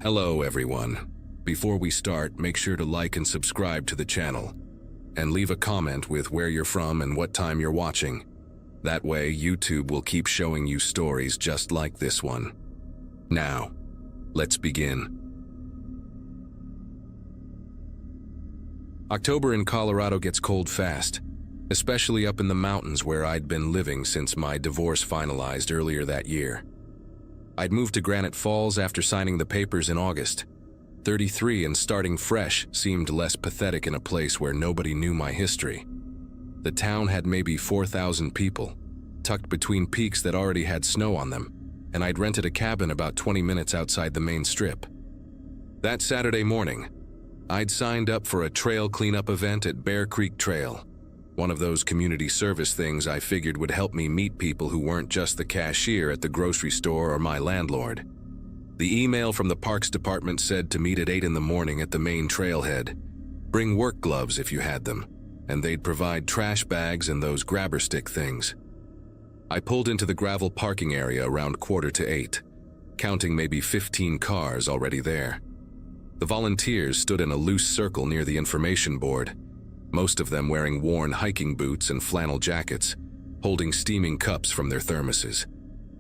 Hello everyone. Before we start, make sure to like and subscribe to the channel. And leave a comment with where you're from and what time you're watching. That way, YouTube will keep showing you stories just like this one. Now, let's begin. October in Colorado gets cold fast, especially up in the mountains where I'd been living since my divorce finalized earlier that year. I'd moved to Granite Falls after signing the papers in August. 33 and starting fresh seemed less pathetic in a place where nobody knew my history. The town had maybe 4,000 people, tucked between peaks that already had snow on them, and I'd rented a cabin about 20 minutes outside the main strip. That Saturday morning, I'd signed up for a trail cleanup event at Bear Creek Trail, one of those community service things I figured would help me meet people who weren't just the cashier at the grocery store or my landlord. The email from the Parks Department said to meet at 8 in the morning at the main trailhead. Bring work gloves if you had them, and they'd provide trash bags and those grabber stick things. I pulled into the gravel parking area around 7:45, counting maybe 15 cars already there. The volunteers stood in a loose circle near the information board, most of them wearing worn hiking boots and flannel jackets, holding steaming cups from their thermoses.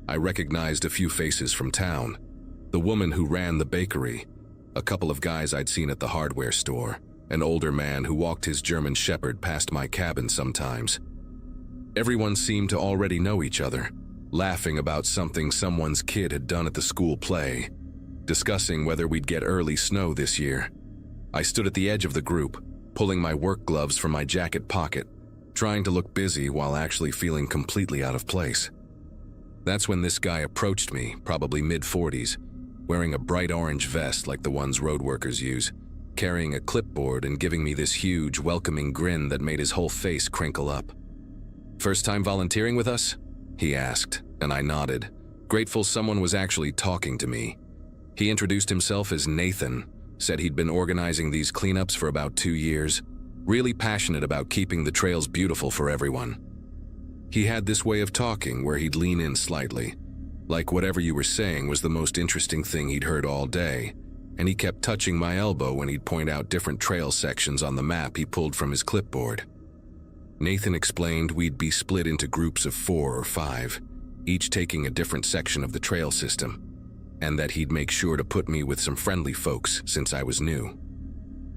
I recognized a few faces from town. The woman who ran the bakery, a couple of guys I'd seen at the hardware store, an older man who walked his German Shepherd past my cabin sometimes. Everyone seemed to already know each other, laughing about something someone's kid had done at the school play, discussing whether we'd get early snow this year. I stood at the edge of the group, pulling my work gloves from my jacket pocket, trying to look busy while actually feeling completely out of place. That's when this guy approached me, probably mid-40s, wearing a bright orange vest like the ones road workers use, carrying a clipboard and giving me this huge, welcoming grin that made his whole face crinkle up. "First time volunteering with us?" he asked, and I nodded, grateful someone was actually talking to me. He introduced himself as Nathan, said he'd been organizing these cleanups for about 2 years, really passionate about keeping the trails beautiful for everyone. He had this way of talking where he'd lean in slightly, like whatever you were saying was the most interesting thing he'd heard all day, and he kept touching my elbow when he'd point out different trail sections on the map he pulled from his clipboard. Nathan explained we'd be split into groups of 4 or 5, each taking a different section of the trail system, and that he'd make sure to put me with some friendly folks since I was new.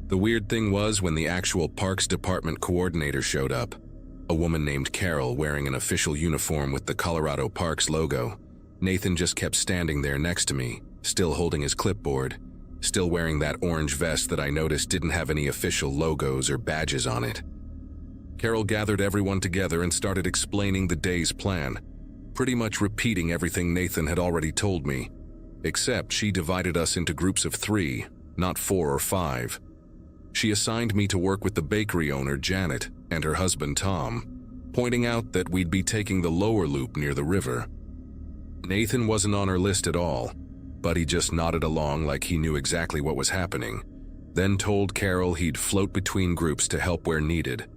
The weird thing was when the actual Parks Department coordinator showed up, a woman named Carol wearing an official uniform with the Colorado Parks logo, Nathan just kept standing there next to me, still holding his clipboard, still wearing that orange vest that I noticed didn't have any official logos or badges on it. Carol gathered everyone together and started explaining the day's plan, pretty much repeating everything Nathan had already told me, except she divided us into groups of 3, not 4 or 5. She assigned me to work with the bakery owner, Janet, and her husband, Tom, pointing out that we'd be taking the lower loop near the river. Nathan wasn't on her list at all, but he just nodded along like he knew exactly what was happening, then told Carol he'd float between groups to help where needed,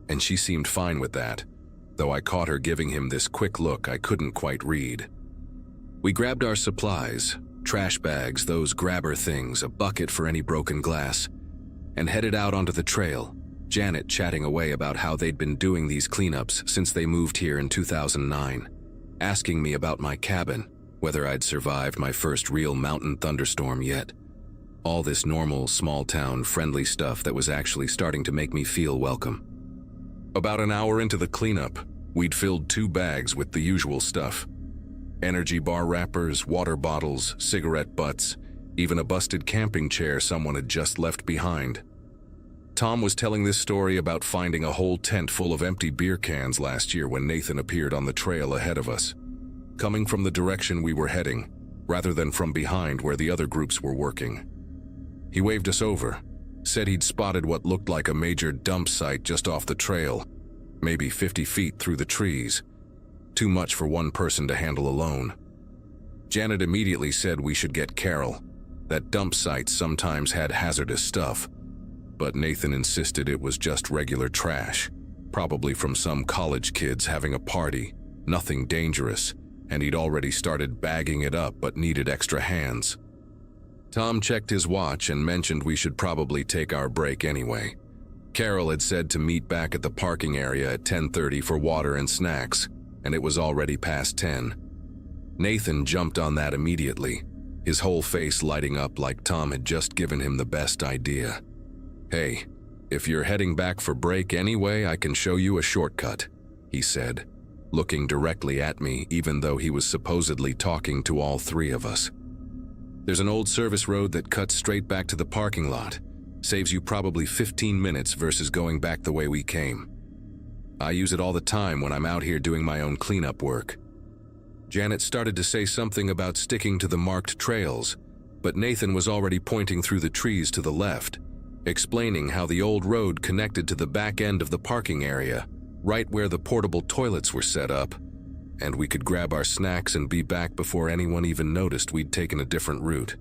and she seemed fine with that, though I caught her giving him this quick look I couldn't quite read. We grabbed our supplies, trash bags, those grabber things, a bucket for any broken glass, and headed out onto the trail, Janet chatting away about how they'd been doing these cleanups since they moved here in 2009, asking me about my cabin, whether I'd survived my first real mountain thunderstorm yet. All this normal, small-town, friendly stuff that was actually starting to make me feel welcome. About an hour into the cleanup, we'd filled 2 bags with the usual stuff. Energy bar wrappers, water bottles, cigarette butts, even a busted camping chair someone had just left behind. Tom was telling this story about finding a whole tent full of empty beer cans last year when Nathan appeared on the trail ahead of us, coming from the direction we were heading, rather than from behind where the other groups were working. He waved us over, said he'd spotted what looked like a major dump site just off the trail, maybe 50 feet through the trees. Too much for one person to handle alone. Janet immediately said we should get Carol, that dump sites sometimes had hazardous stuff, but Nathan insisted it was just regular trash, probably from some college kids having a party, nothing dangerous, and he'd already started bagging it up but needed extra hands. Tom checked his watch and mentioned we should probably take our break anyway. Carol had said to meet back at the parking area at 10:30 for water and snacks, and it was already past 10. Nathan jumped on that immediately, his whole face lighting up like Tom had just given him the best idea. "Hey, if you're heading back for break anyway, I can show you a shortcut," he said, looking directly at me even though he was supposedly talking to all three of us. "There's an old service road that cuts straight back to the parking lot. Saves you probably 15 minutes versus going back the way we came. I use it all the time when I'm out here doing my own cleanup work." Janet started to say something about sticking to the marked trails, but Nathan was already pointing through the trees to the left, explaining how the old road connected to the back end of the parking area, right where the portable toilets were set up, and we could grab our snacks and be back before anyone even noticed we'd taken a different route.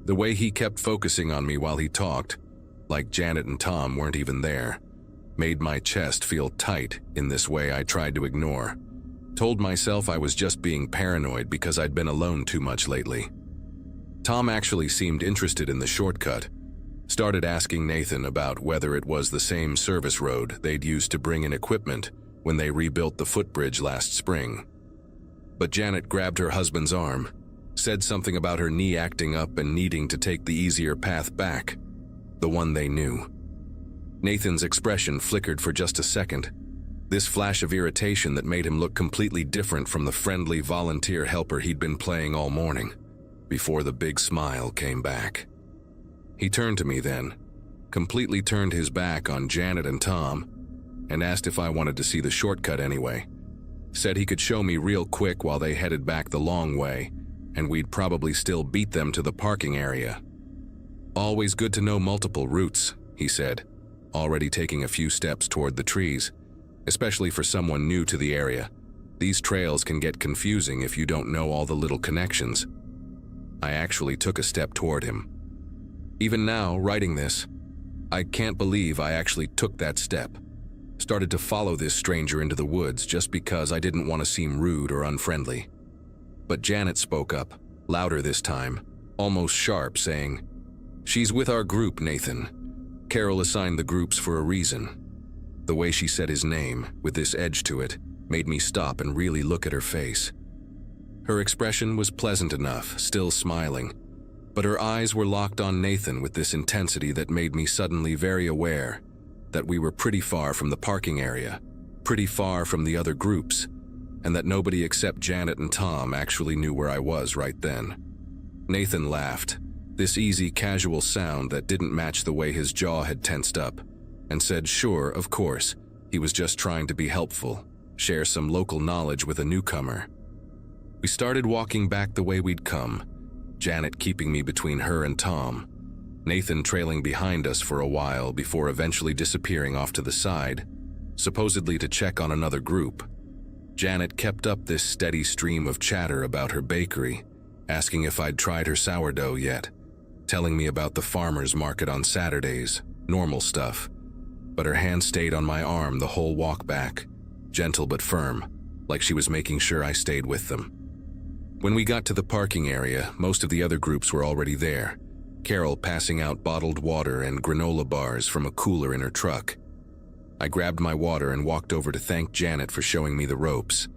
The way he kept focusing on me while he talked, like Janet and Tom weren't even there, made my chest feel tight in this way I tried to ignore. Told myself I was just being paranoid because I'd been alone too much lately. Tom actually seemed interested in the shortcut, started asking Nathan about whether it was the same service road they'd used to bring in equipment when they rebuilt the footbridge last spring. But Janet grabbed her husband's arm, said something about her knee acting up and needing to take the easier path back, the one they knew. Nathan's expression flickered for just a second, this flash of irritation that made him look completely different from the friendly volunteer helper he'd been playing all morning, before the big smile came back. He turned to me then, completely turned his back on Janet and Tom, and asked if I wanted to see the shortcut anyway. Said he could show me real quick while they headed back the long way, and we'd probably still beat them to the parking area. "Always good to know multiple routes," he said, already taking a few steps toward the trees, especially for someone new to the area. "These trails can get confusing if you don't know all the little connections." I actually took a step toward him. Even now, writing this, I can't believe I actually took that step. Started to follow this stranger into the woods just because I didn't want to seem rude or unfriendly. But Janet spoke up, louder this time, almost sharp, saying, "She's with our group, Nathan. Carol assigned the groups for a reason." The way she said his name, with this edge to it, made me stop and really look at her face. Her expression was pleasant enough, still smiling, but her eyes were locked on Nathan with this intensity that made me suddenly very aware that we were pretty far from the parking area, pretty far from the other groups, and that nobody except Janet and Tom actually knew where I was right then. Nathan laughed, this easy, casual sound that didn't match the way his jaw had tensed up, and said sure, of course, he was just trying to be helpful, share some local knowledge with a newcomer. We started walking back the way we'd come, Janet keeping me between her and Tom, Nathan trailing behind us for a while before eventually disappearing off to the side, supposedly to check on another group. Janet kept up this steady stream of chatter about her bakery, asking if I'd tried her sourdough yet, telling me about the farmers market on Saturdays, normal stuff. But her hand stayed on my arm the whole walk back, gentle but firm, like she was making sure I stayed with them. When we got to the parking area, most of the other groups were already there, Carol passing out bottled water and granola bars from a cooler in her truck. I grabbed my water and walked over to thank Janet for showing me the ropes,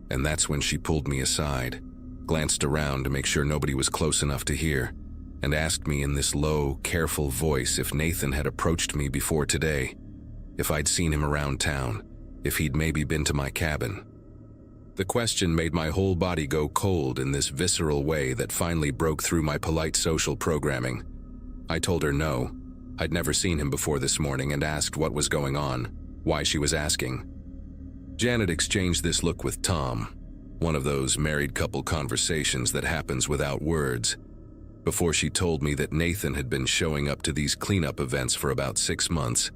and that's when she pulled me aside, glanced around to make sure nobody was close enough to hear, and asked me in this low, careful voice if Nathan had approached me before today, if I'd seen him around town, if he'd maybe been to my cabin. The question made my whole body go cold in this visceral way that finally broke through my polite social programming. I told her no, I'd never seen him before this morning, and asked what was going on, why she was asking. Janet exchanged this look with Tom, one of those married couple conversations that happens without words, before she told me that Nathan had been showing up to these cleanup events for about 6 months,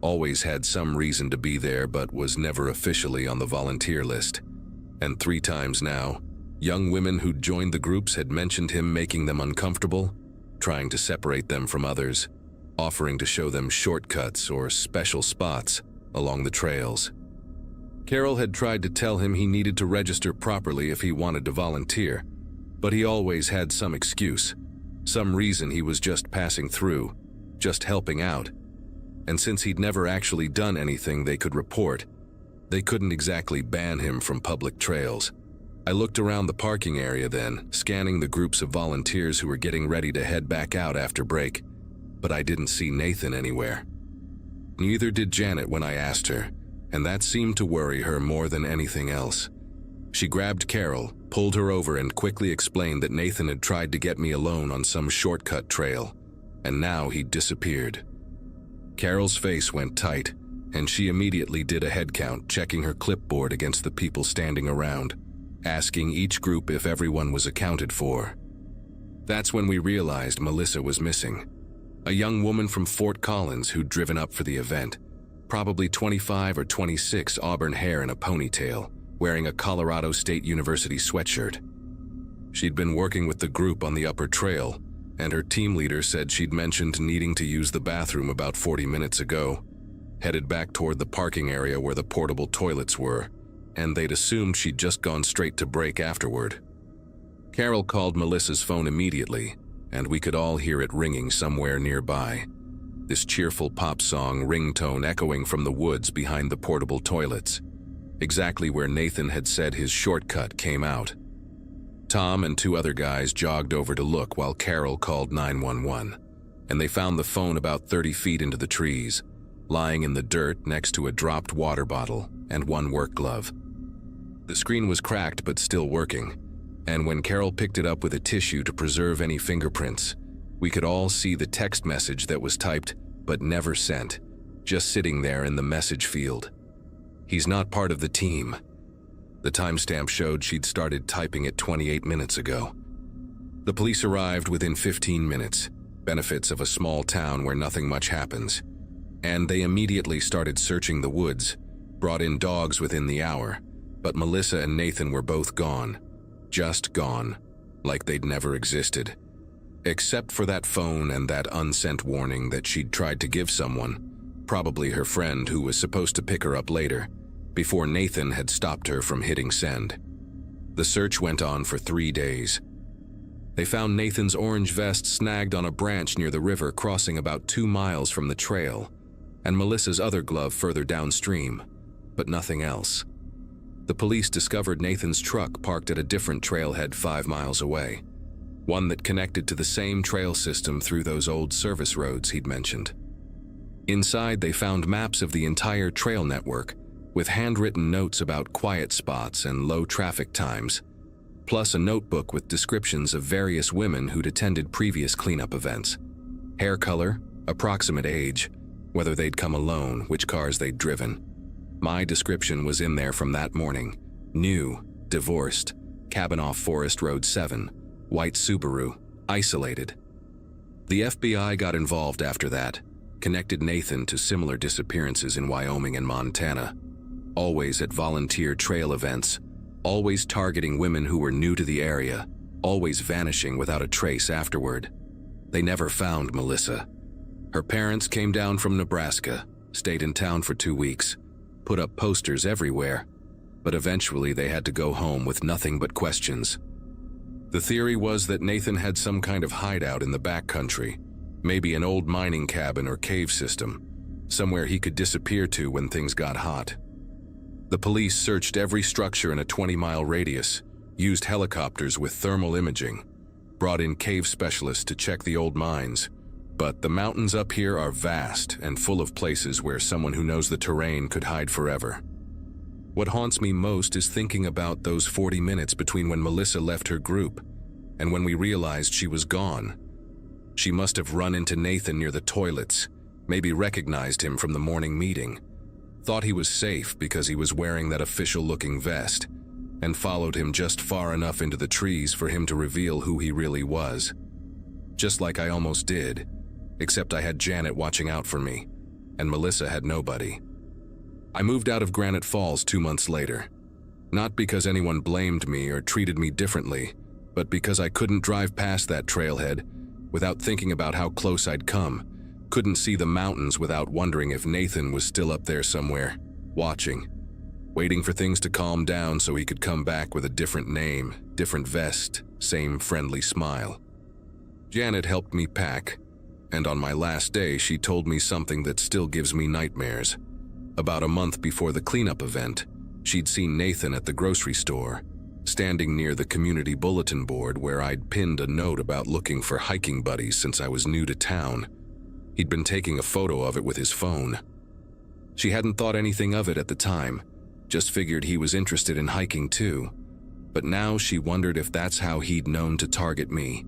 always had some reason to be there but was never officially on the volunteer list. And 3 times now, young women who'd joined the groups had mentioned him making them uncomfortable, trying to separate them from others, offering to show them shortcuts or special spots along the trails. Carol had tried to tell him he needed to register properly if he wanted to volunteer, but he always had some excuse, Some reason he was just passing through, just helping out. And since he'd never actually done anything they could report, they couldn't exactly ban him from public trails. I looked around the parking area then, scanning the groups of volunteers who were getting ready to head back out after break, but I didn't see Nathan anywhere. Neither did Janet when I asked her, and that seemed to worry her more than anything else. She grabbed Carol, pulled her over, and quickly explained that Nathan had tried to get me alone on some shortcut trail, and now he'd disappeared. Carol's face went tight, and she immediately did a head count, checking her clipboard against the people standing around, asking each group if everyone was accounted for. That's when we realized Melissa was missing. A young woman from Fort Collins who'd driven up for the event, probably 25 or 26, auburn hair in a ponytail, wearing a Colorado State University sweatshirt. She'd been working with the group on the upper trail, and her team leader said she'd mentioned needing to use the bathroom about 40 minutes ago, headed back toward the parking area where the portable toilets were, and they'd assumed she'd just gone straight to break afterward. Carol called Melissa's phone immediately, and we could all hear it ringing somewhere nearby. This cheerful pop song ringtone echoing from the woods behind the portable toilets, exactly where Nathan had said his shortcut came out. Tom and 2 other guys jogged over to look while Carol called 911, and they found the phone about 30 feet into the trees, lying in the dirt next to a dropped water bottle and 1 work glove. The screen was cracked but still working, and when Carol picked it up with a tissue to preserve any fingerprints, we could all see the text message that was typed but never sent, just sitting there in the message field. "He's not part of the team." The timestamp showed she'd started typing it 28 minutes ago. The police arrived within 15 minutes, benefits of a small town where nothing much happens, and they immediately started searching the woods, brought in dogs within the hour, but Melissa and Nathan were both gone. Just gone, like they'd never existed. Except for that phone and that unsent warning that she'd tried to give someone, probably her friend who was supposed to pick her up later, before Nathan had stopped her from hitting send. The search went on for 3 days. They found Nathan's orange vest snagged on a branch near the river crossing about 2 miles from the trail, and Melissa's other glove further downstream, but nothing else. The police discovered Nathan's truck parked at a different trailhead 5 miles away, one that connected to the same trail system through those old service roads he'd mentioned. Inside, they found maps of the entire trail network, with handwritten notes about quiet spots and low traffic times, plus a notebook with descriptions of various women who'd attended previous cleanup events. Hair color, approximate age, whether they'd come alone, which cars they'd driven. My description was in there from that morning. New, divorced, cabin off Forest Road 7, white Subaru, isolated. The FBI got involved after that, connected Nathan to similar disappearances in Wyoming and Montana, always at volunteer trail events, always targeting women who were new to the area, always vanishing without a trace afterward. They never found Melissa. Her parents came down from Nebraska, stayed in town for 2 weeks, put up posters everywhere, but eventually they had to go home with nothing but questions. The theory was that Nathan had some kind of hideout in the backcountry, maybe an old mining cabin or cave system, somewhere he could disappear to when things got hot. The police searched every structure in a 20-mile radius, used helicopters with thermal imaging, brought in cave specialists to check the old mines, but the mountains up here are vast and full of places where someone who knows the terrain could hide forever. What haunts me most is thinking about those 40 minutes between when Melissa left her group and when we realized she was gone. She must have run into Nathan near the toilets, maybe recognized him from the morning meeting, thought he was safe because he was wearing that official-looking vest, and followed him just far enough into the trees for him to reveal who he really was. Just like I almost did, except I had Janet watching out for me, and Melissa had nobody. I moved out of Granite Falls 2 months later, not because anyone blamed me or treated me differently, but because I couldn't drive past that trailhead without thinking about how close I'd come, couldn't see the mountains without wondering if Nathan was still up there somewhere, watching, waiting for things to calm down so he could come back with a different name, different vest, same friendly smile. Janet helped me pack, and on my last day she told me something that still gives me nightmares. About a month before the cleanup event, she'd seen Nathan at the grocery store, standing near the community bulletin board where I'd pinned a note about looking for hiking buddies since I was new to town. He'd been taking a photo of it with his phone. She hadn't thought anything of it at the time, just figured he was interested in hiking too. But now she wondered if that's how he'd known to target me,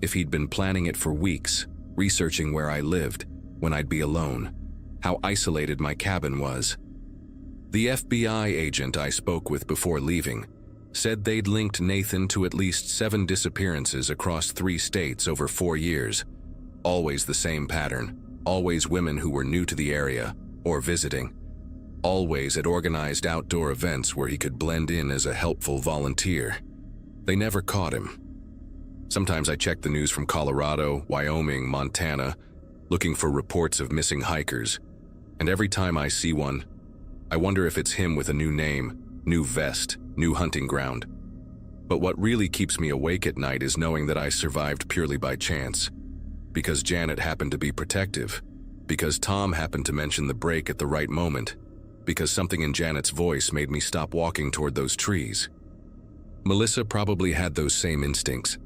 if he'd been planning it for weeks, researching where I lived, when I'd be alone, how isolated my cabin was. The FBI agent I spoke with before leaving said they'd linked Nathan to at least 7 disappearances across 3 states over 4 years. Always the same pattern, always women who were new to the area or visiting. Always at organized outdoor events where he could blend in as a helpful volunteer. They never caught him. Sometimes I check the news from Colorado, Wyoming, Montana, looking for reports of missing hikers, and every time I see one, I wonder if it's him with a new name, new vest, new hunting ground. But what really keeps me awake at night is knowing that I survived purely by chance, because Janet happened to be protective, because Tom happened to mention the break at the right moment, because something in Janet's voice made me stop walking toward those trees. Melissa probably had those same instincts,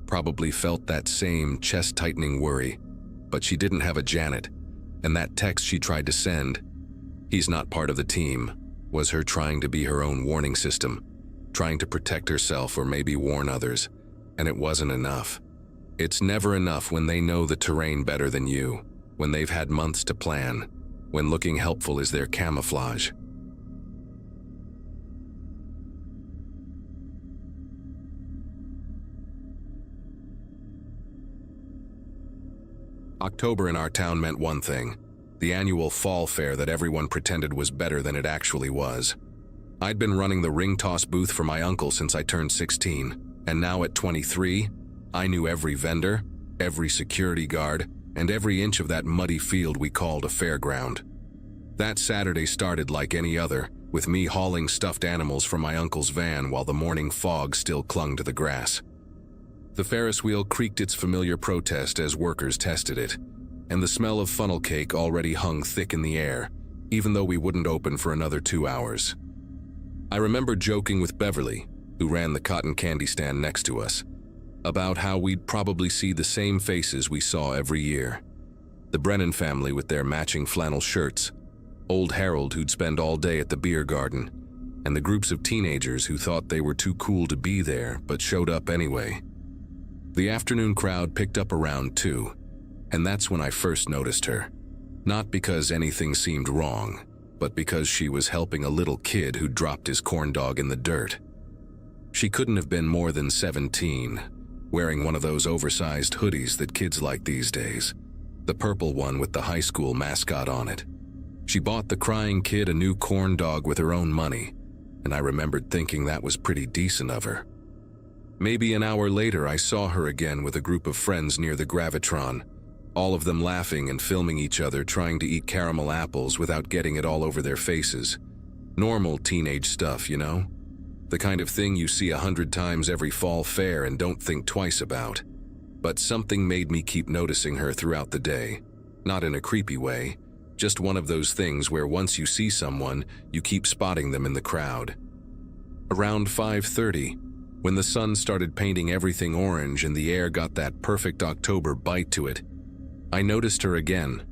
probably felt that same chest-tightening worry, but she didn't have a Janet, and that text she tried to send, "He's not part of the team," was her trying to be her own warning system, trying to protect herself or maybe warn others, and it wasn't enough. It's never enough when they know the terrain better than you, when they've had months to plan, when looking helpful is their camouflage. October in our town meant one thing, the annual fall fair that everyone pretended was better than it actually was. I'd been running the ring toss booth for my uncle since I turned 16, and now at 23, I knew every vendor, every security guard, and every inch of that muddy field we called a fairground. That Saturday started like any other, with me hauling stuffed animals from my uncle's van while the morning fog still clung to the grass. The Ferris wheel creaked its familiar protest as workers tested it, and the smell of funnel cake already hung thick in the air, even though we wouldn't open for another 2 hours. I remember joking with Beverly, who ran the cotton candy stand next to us, about how we'd probably see the same faces we saw every year. The Brennan family with their matching flannel shirts, old Harold who'd spend all day at the beer garden, and the groups of teenagers who thought they were too cool to be there but showed up anyway. The afternoon crowd picked up around 2, and that's when I first noticed her. Not because anything seemed wrong, but because she was helping a little kid who dropped his corn dog in the dirt. She couldn't have been more than 17, wearing one of those oversized hoodies that kids like these days, the purple one with the high school mascot on it. She bought the crying kid a new corn dog with her own money, and I remembered thinking that was pretty decent of her. Maybe an hour later I saw her again with a group of friends near the Gravitron, all of them laughing and filming each other trying to eat caramel apples without getting it all over their faces. Normal teenage stuff, you know? The kind of thing you see 100 times every fall fair and don't think twice about. But something made me keep noticing her throughout the day. Not in a creepy way, just one of those things where once you see someone, you keep spotting them in the crowd. Around 5:30, when the sun started painting everything orange and the air got that perfect October bite to it, I noticed her again,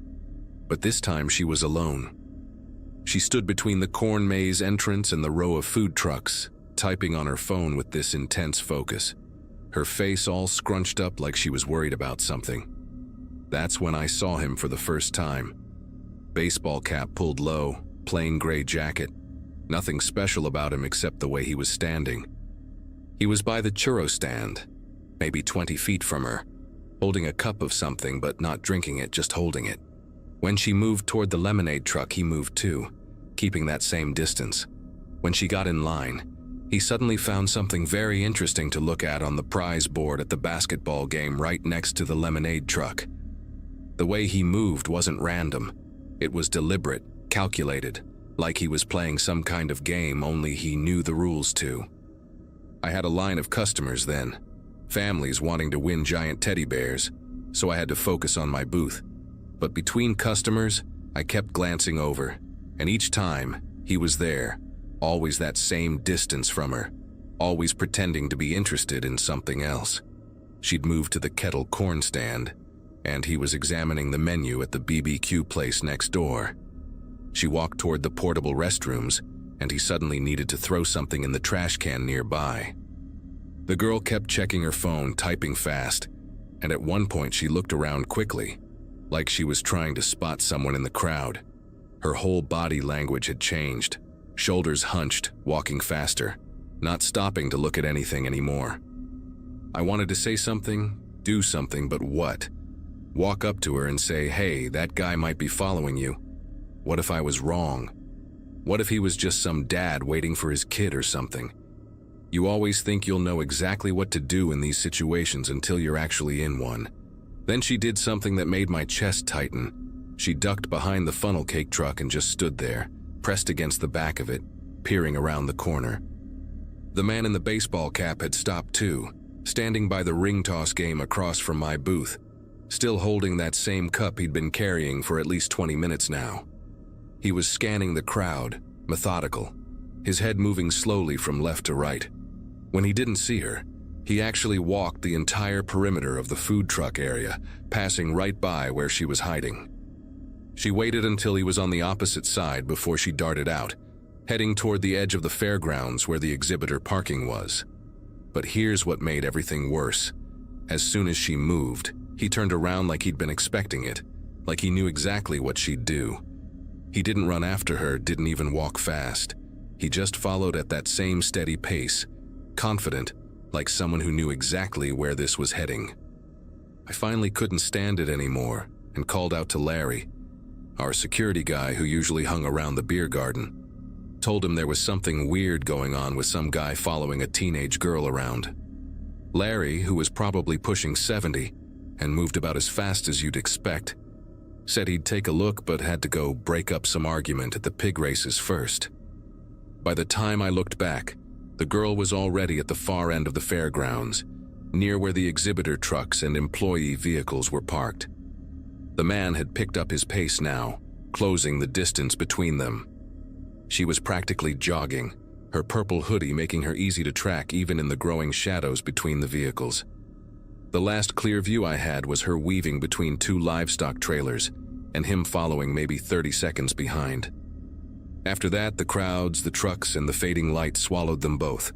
but this time she was alone. She stood between the corn maze entrance and the row of food trucks, typing on her phone with this intense focus, her face all scrunched up like she was worried about something. That's when I saw him for the first time. Baseball cap pulled low, plain gray jacket, nothing special about him except the way he was standing. He was by the churro stand, maybe 20 feet from her, holding a cup of something but not drinking it, just holding it. When she moved toward the lemonade truck, he moved too, keeping that same distance. When she got in line, he suddenly found something very interesting to look at on the prize board at the basketball game right next to the lemonade truck. The way he moved wasn't random. It was deliberate, calculated, like he was playing some kind of game only he knew the rules to. I had a line of customers then, families wanting to win giant teddy bears, so I had to focus on my booth. But between customers, I kept glancing over, and each time, he was there, always that same distance from her, always pretending to be interested in something else. She'd moved to the kettle corn stand, and he was examining the menu at the BBQ place next door. She walked toward the portable restrooms, and he suddenly needed to throw something in the trash can nearby. The girl kept checking her phone, typing fast, and at one point she looked around quickly, like she was trying to spot someone in the crowd. Her whole body language had changed, shoulders hunched, walking faster, not stopping to look at anything anymore. I wanted to say something, do something, but what? Walk up to her and say, "Hey, that guy might be following you." What if I was wrong? What if he was just some dad waiting for his kid or something? You always think you'll know exactly what to do in these situations until you're actually in one. Then she did something that made my chest tighten. She ducked behind the funnel cake truck and just stood there, pressed against the back of it, peering around the corner. The man in the baseball cap had stopped too, standing by the ring toss game across from my booth, still holding that same cup he'd been carrying for at least 20 minutes now. He was scanning the crowd, methodical, his head moving slowly from left to right. When he didn't see her, he actually walked the entire perimeter of the food truck area, passing right by where she was hiding. She waited until he was on the opposite side before she darted out, heading toward the edge of the fairgrounds where the exhibitor parking was. But here's what made everything worse. As soon as she moved, he turned around like he'd been expecting it, like he knew exactly what she'd do. He didn't run after her, didn't even walk fast. He just followed at that same steady pace, confident, like someone who knew exactly where this was heading. I finally couldn't stand it anymore and called out to Larry, our security guy who usually hung around the beer garden. Told him there was something weird going on with some guy following a teenage girl around. Larry, who was probably pushing 70 and moved about as fast as you'd expect, said he'd take a look but had to go break up some argument at the pig races first. By the time I looked back, the girl was already at the far end of the fairgrounds, near where the exhibitor trucks and employee vehicles were parked. The man had picked up his pace now, closing the distance between them. She was practically jogging, her purple hoodie making her easy to track even in the growing shadows between the vehicles. The last clear view I had was her weaving between two livestock trailers, and him following maybe 30 seconds behind. After that, the crowds, the trucks, and the fading lights swallowed them both.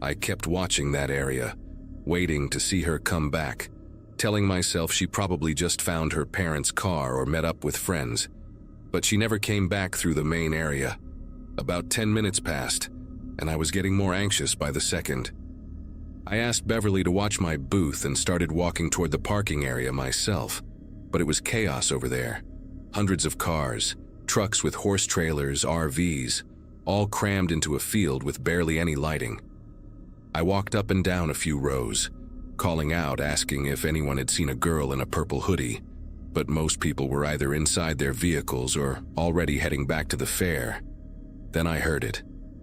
I kept watching that area, waiting to see her come back, telling myself she probably just found her parents' car or met up with friends. But she never came back through the main area. About 10 minutes passed, and I was getting more anxious by the second. I asked Beverly to watch my booth and started walking toward the parking area myself, but it was chaos over there. Hundreds of cars, trucks with horse trailers, RVs, all crammed into a field with barely any lighting. I walked up and down a few rows, calling out, asking if anyone had seen a girl in a purple hoodie, but most people were either inside their vehicles or already heading back to the fair. Then I heard it,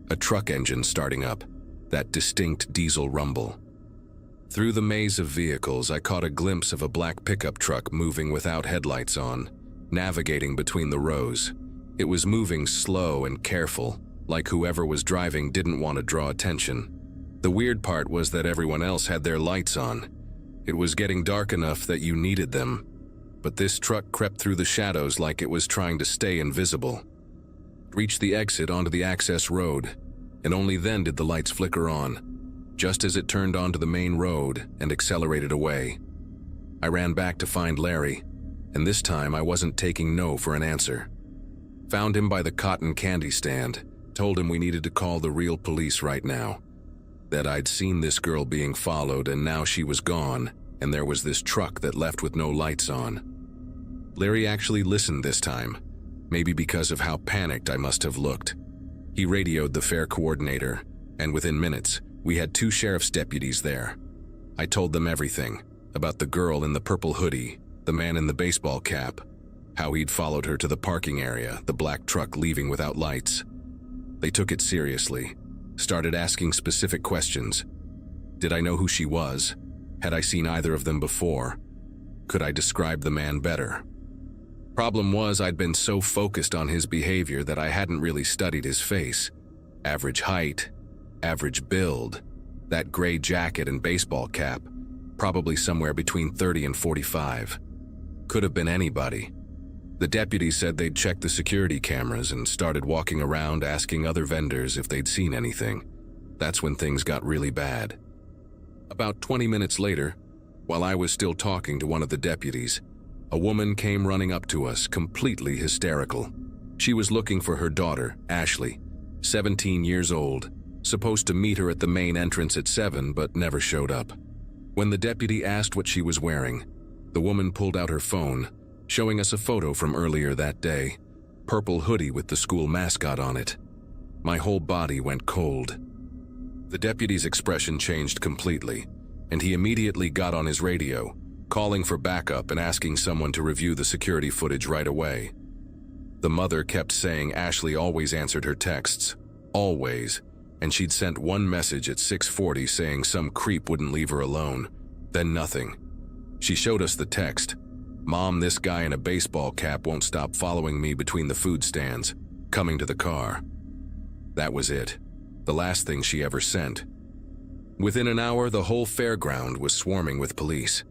a truck engine starting up, that distinct diesel rumble. Through the maze of vehicles, I caught a glimpse of a black pickup truck moving without headlights on, navigating between the rows. It was moving slow and careful, like whoever was driving didn't want to draw attention. The weird part was that everyone else had their lights on. It was getting dark enough that you needed them, but this truck crept through the shadows like it was trying to stay invisible. Reached the exit onto the access road, and only then did the lights flicker on, just as it turned onto the main road and accelerated away. I ran back to find Larry, and this time I wasn't taking no for an answer. Found him by the cotton candy stand, told him we needed to call the real police right now, that I'd seen this girl being followed and now she was gone, and there was this truck that left with no lights on. Larry actually listened this time, maybe because of how panicked I must have looked. He radioed the fair coordinator, and within minutes, we had 2 sheriff's deputies there. I told them everything, about the girl in the purple hoodie, the man in the baseball cap, how he'd followed her to the parking area, the black truck leaving without lights. They took it seriously, started asking specific questions. Did I know who she was? Had I seen either of them before? Could I describe the man better? Problem was, I'd been so focused on his behavior that I hadn't really studied his face. Average height, average build, that gray jacket and baseball cap, probably somewhere between 30 and 45. Could have been anybody. The deputy said they'd checked the security cameras and started walking around asking other vendors if they'd seen anything. That's when things got really bad. About 20 minutes later, while I was still talking to one of the deputies, a woman came running up to us, completely hysterical. She was looking for her daughter, Ashley, 17 years old, supposed to meet her at the main entrance at 7 but never showed up. When the deputy asked what she was wearing, the woman pulled out her phone, showing us a photo from earlier that day, purple hoodie with the school mascot on it. My whole body went cold. The deputy's expression changed completely, and he immediately got on his radio, calling for backup and asking someone to review the security footage right away. The mother kept saying Ashley always answered her texts, always, and she'd sent one message at 6:40 saying some creep wouldn't leave her alone, then nothing. She showed us the text, "Mom, this guy in a baseball cap won't stop following me between the food stands, coming to the car." That was it, the last thing she ever sent. Within an hour, the whole fairground was swarming with police.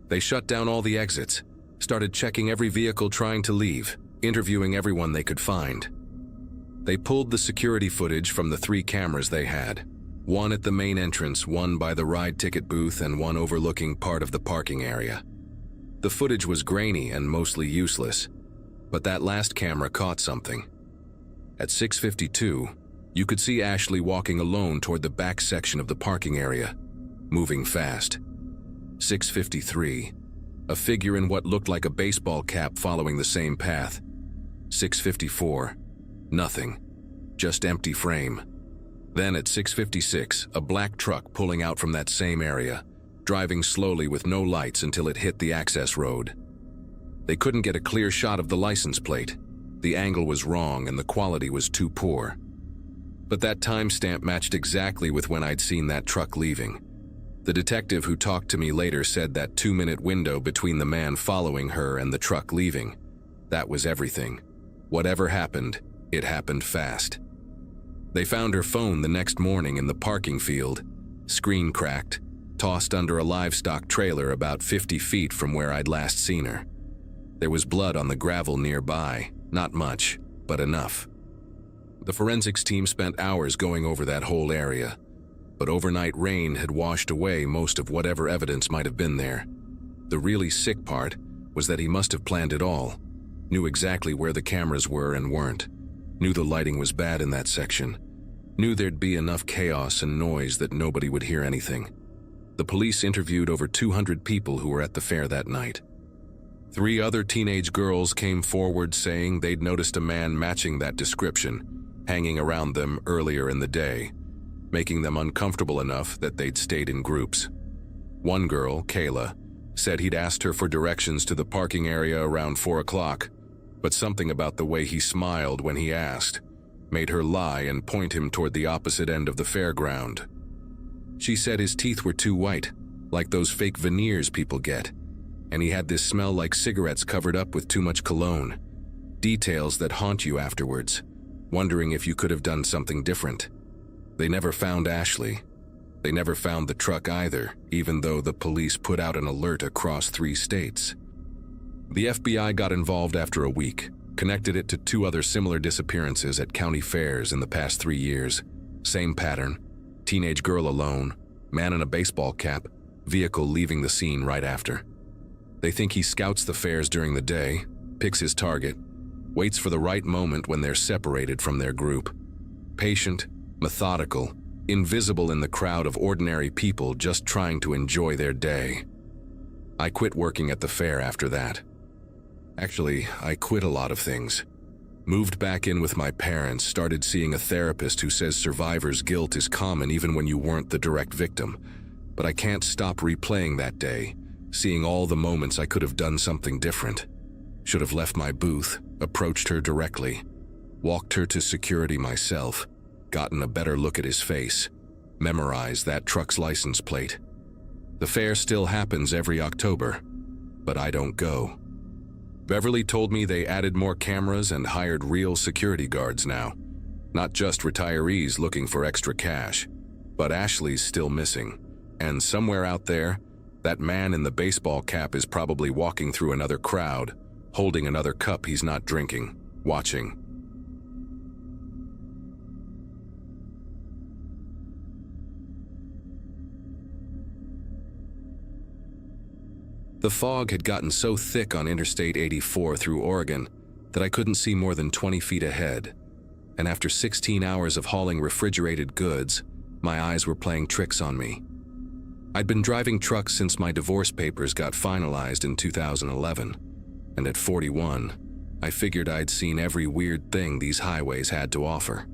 They shut down all the exits, started checking every vehicle trying to leave, interviewing everyone they could find. They pulled the security footage from the 3 cameras they had, one at the main entrance, one by the ride ticket booth, and one overlooking part of the parking area. The footage was grainy and mostly useless, but that last camera caught something. At 6:52, you could see Ashley walking alone toward the back section of the parking area, moving fast. 6:53, a figure in what looked like a baseball cap following the same path. 6:54, nothing, just empty frame. Then at 6:56, a black truck pulling out from that same area, driving slowly with no lights until it hit the access road. They couldn't get a clear shot of the license plate. The angle was wrong and the quality was too poor. But that timestamp matched exactly with when I'd seen that truck leaving. The detective who talked to me later said that 2-minute window between the man following her and the truck leaving, that was everything. Whatever happened, it happened fast. They found her phone the next morning in the parking field, screen cracked, tossed under a livestock trailer about 50 feet from where I'd last seen her. There was blood on the gravel nearby, not much, but enough. The forensics team spent hours going over that whole area, but overnight rain had washed away most of whatever evidence might have been there. The really sick part was that he must have planned it all, knew exactly where the cameras were and weren't, knew the lighting was bad in that section, knew there'd be enough chaos and noise that nobody would hear anything. The police interviewed over 200 people who were at the fair that night. 3 other teenage girls came forward saying they'd noticed a man matching that description, hanging around them earlier in the day, making them uncomfortable enough that they'd stayed in groups. One girl, Kayla, said he'd asked her for directions to the parking area around 4 o'clock, but something about the way he smiled when he asked made her lie and point him toward the opposite end of the fairground. She said his teeth were too white, like those fake veneers people get, and he had this smell like cigarettes covered up with too much cologne. Details that haunt you afterwards, wondering if you could have done something different. They never found Ashley. They never found the truck either, even though the police put out an alert across 3 states. The FBI got involved after a week, connected it to 2 other similar disappearances at county fairs in the past 3 years. Same pattern, teenage girl alone, man in a baseball cap, vehicle leaving the scene right after. They think he scouts the fairs during the day, picks his target, waits for the right moment when they're separated from their group. Patient, methodical, invisible in the crowd of ordinary people just trying to enjoy their day. I quit working at the fair after that. Actually, I quit a lot of things. Moved back in with my parents, started seeing a therapist who says survivor's guilt is common even when you weren't the direct victim. But I can't stop replaying that day, seeing all the moments I could have done something different. Should have left my booth, approached her directly, walked her to security myself, gotten a better look at his face, memorized that truck's license plate. The fair still happens every October, but I don't go. Beverly told me they added more cameras and hired real security guards now. Not just retirees looking for extra cash. But Ashley's still missing, and somewhere out there, that man in the baseball cap is probably walking through another crowd, holding another cup he's not drinking, watching. The fog had gotten so thick on Interstate 84 through Oregon that I couldn't see more than 20 feet ahead, and after 16 hours of hauling refrigerated goods, my eyes were playing tricks on me. I'd been driving trucks since my divorce papers got finalized in 2011, and at 41, I figured I'd seen every weird thing these highways had to offer.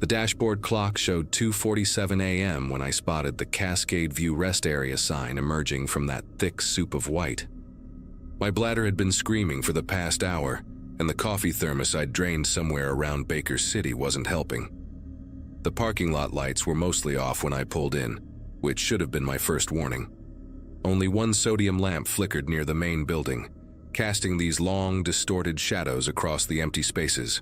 The dashboard clock showed 2:47 a.m. when I spotted the Cascade View Rest Area sign emerging from that thick soup of white. My bladder had been screaming for the past hour, and the coffee thermos I'd drained somewhere around Baker City wasn't helping. The parking lot lights were mostly off when I pulled in, which should have been my first warning. Only one sodium lamp flickered near the main building, casting these long, distorted shadows across the empty spaces.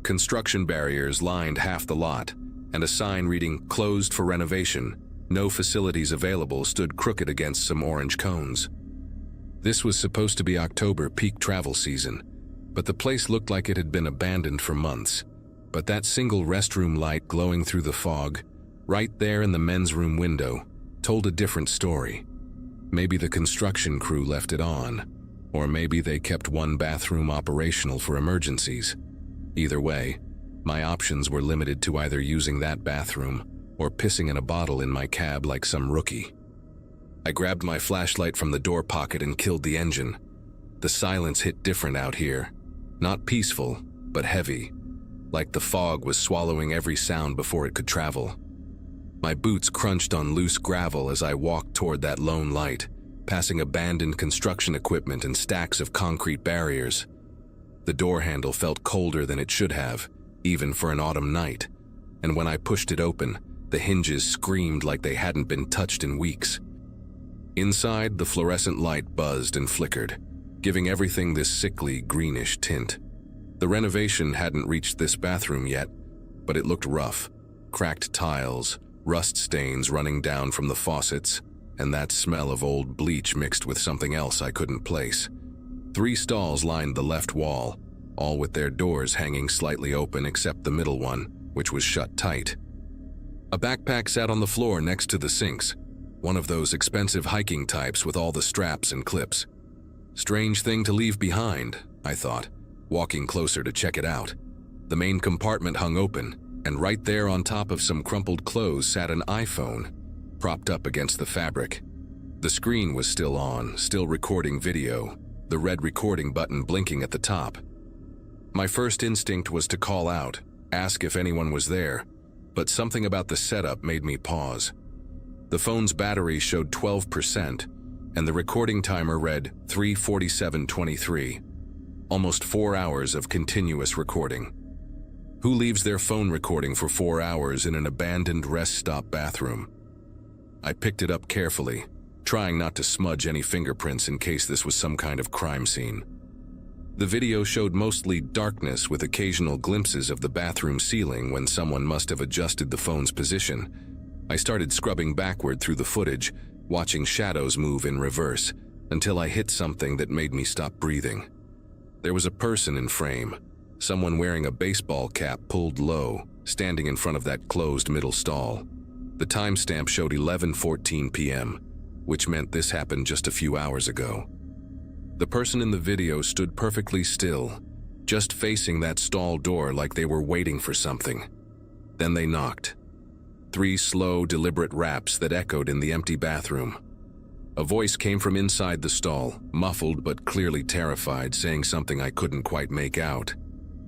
Construction barriers lined half the lot, and a sign reading "Closed for renovation, no facilities available" stood crooked against some orange cones. This was supposed to be October peak travel season, but the place looked like it had been abandoned for months. But that single restroom light glowing through the fog, right there in the men's room window, told a different story. Maybe the construction crew left it on, or maybe they kept one bathroom operational for emergencies. Either way, my options were limited to either using that bathroom or pissing in a bottle in my cab like some rookie. I grabbed my flashlight from the door pocket and killed the engine. The silence hit different out here. Not peaceful, but heavy, like the fog was swallowing every sound before it could travel. My boots crunched on loose gravel as I walked toward that lone light, passing abandoned construction equipment and stacks of concrete barriers. The door handle felt colder than it should have, even for an autumn night, and when I pushed it open, the hinges screamed like they hadn't been touched in weeks. Inside, the fluorescent light buzzed and flickered, giving everything this sickly, greenish tint. The renovation hadn't reached this bathroom yet, but it looked rough. Cracked tiles, rust stains running down from the faucets, and that smell of old bleach mixed with something else I couldn't place. 3 stalls lined the left wall, all with their doors hanging slightly open except the middle one, which was shut tight. A backpack sat on the floor next to the sinks, one of those expensive hiking types with all the straps and clips. Strange thing to leave behind, I thought, walking closer to check it out. The main compartment hung open, and right there on top of some crumpled clothes sat an iPhone, propped up against the fabric. The screen was still on, still recording video, the red recording button blinking at the top. My first instinct was to call out, ask if anyone was there, but something about the setup made me pause. The phone's battery showed 12%, and the recording timer read 3:47:23. Almost 4 hours of continuous recording. Who leaves their phone recording for 4 hours in an abandoned rest stop bathroom? I picked it up carefully, trying not to smudge any fingerprints in case this was some kind of crime scene. The video showed mostly darkness with occasional glimpses of the bathroom ceiling when someone must have adjusted the phone's position. I started scrubbing backward through the footage, watching shadows move in reverse, until I hit something that made me stop breathing. There was a person in frame, someone wearing a baseball cap pulled low, standing in front of that closed middle stall. The timestamp showed 11:14 p.m., which meant this happened just a few hours ago. The person in the video stood perfectly still, just facing that stall door like they were waiting for something. Then they knocked. 3 slow, deliberate raps that echoed in the empty bathroom. A voice came from inside the stall, muffled but clearly terrified, saying something I couldn't quite make out.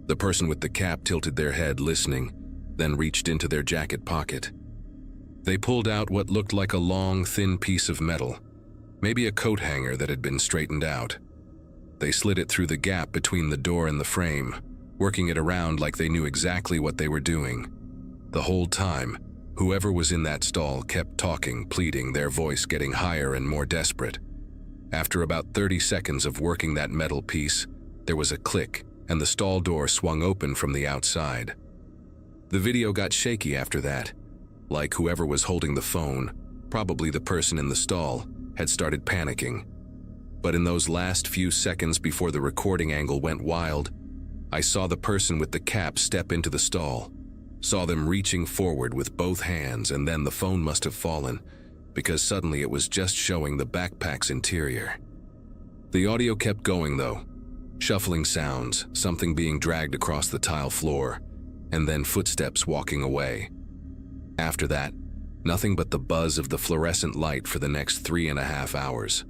The person with the cap tilted their head, listening, then reached into their jacket pocket. They pulled out what looked like a long, thin piece of metal, maybe a coat hanger that had been straightened out. They slid it through the gap between the door and the frame, working it around like they knew exactly what they were doing. The whole time, Whoever was in that stall kept talking, pleading, their voice getting higher and more desperate. After about 30 seconds of working that metal piece, there was a click, and the stall door swung open from the outside. The video got shaky after that, like whoever was holding the phone, probably the person in the stall, had started panicking. But in those last few seconds before the recording angle went wild, I saw the person with the cap step into the stall, saw them reaching forward with both hands, and then the phone must have fallen, because suddenly it was just showing the backpack's interior. The audio kept going though. Shuffling sounds, something being dragged across the tile floor, and then footsteps walking away. After that, nothing but the buzz of the fluorescent light for the next 3.5 hours.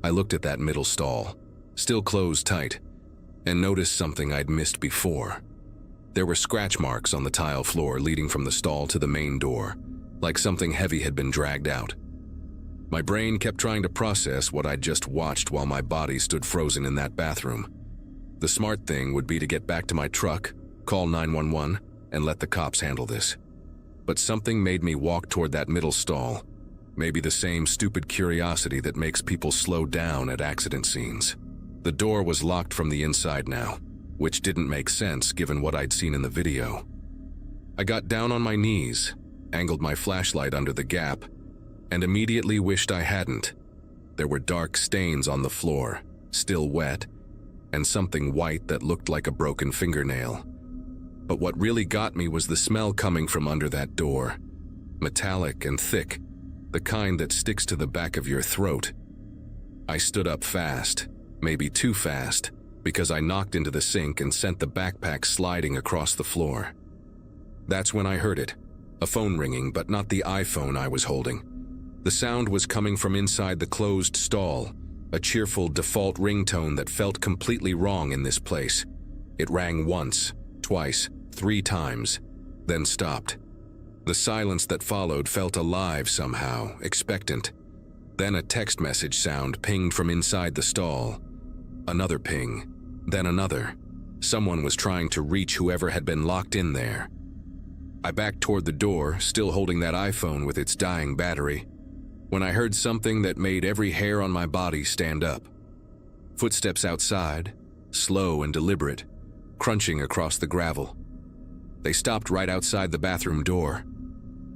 I looked at that middle stall, still closed tight, and noticed something I'd missed before. There were scratch marks on the tile floor leading from the stall to the main door, like something heavy had been dragged out. My brain kept trying to process what I'd just watched while my body stood frozen in that bathroom. The smart thing would be to get back to my truck, call 911, and let the cops handle this. But something made me walk toward that middle stall, maybe the same stupid curiosity that makes people slow down at accident scenes. The door was locked from the inside now, which didn't make sense given what I'd seen in the video. I got down on my knees, angled my flashlight under the gap, and immediately wished I hadn't. There were dark stains on the floor, still wet, and something white that looked like a broken fingernail. But what really got me was the smell coming from under that door. Metallic and thick, the kind that sticks to the back of your throat. I stood up fast, maybe too fast, because I knocked into the sink and sent the backpack sliding across the floor. That's when I heard it, a phone ringing, but not the iPhone I was holding. The sound was coming from inside the closed stall, a cheerful default ringtone that felt completely wrong in this place. It rang once, twice, 3 times, then stopped. The silence that followed felt alive somehow, expectant. Then a text message sound pinged from inside the stall. Another ping, then another. Someone was trying to reach whoever had been locked in there. I backed toward the door, still holding that iPhone with its dying battery, when I heard something that made every hair on my body stand up. Footsteps outside, slow and deliberate, crunching across the gravel. They stopped right outside the bathroom door.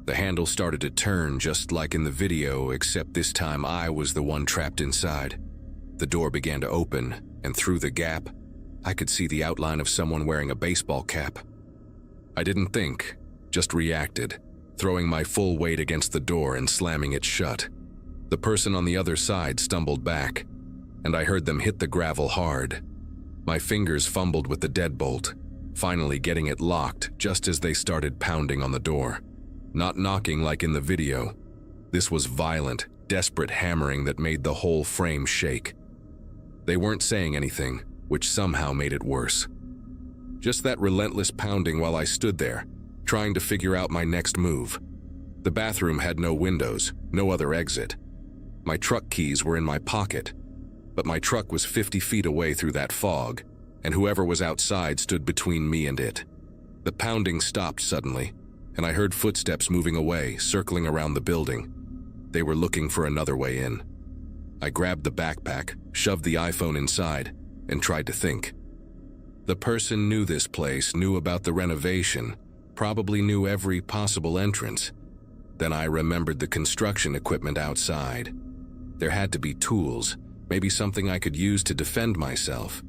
The handle started to turn just like in the video, except this time I was the one trapped inside. The door began to open, and through the gap, I could see the outline of someone wearing a baseball cap. I didn't think, just reacted, throwing my full weight against the door and slamming it shut. The person on the other side stumbled back, and I heard them hit the gravel hard. My fingers fumbled with the deadbolt, finally getting it locked just as they started pounding on the door. Not knocking like in the video. This was violent, desperate hammering that made the whole frame shake. They weren't saying anything, which somehow made it worse. Just that relentless pounding while I stood there, trying to figure out my next move. The bathroom had no windows, no other exit. My truck keys were in my pocket, but my truck was 50 feet away through that fog, and whoever was outside stood between me and it. The pounding stopped suddenly, and I heard footsteps moving away, circling around the building. They were looking for another way in. I grabbed the backpack, shoved the iPhone inside, and tried to think. The person knew this place, knew about the renovation, probably knew every possible entrance. Then I remembered the construction equipment outside. There had to be tools, maybe something I could use to defend myself.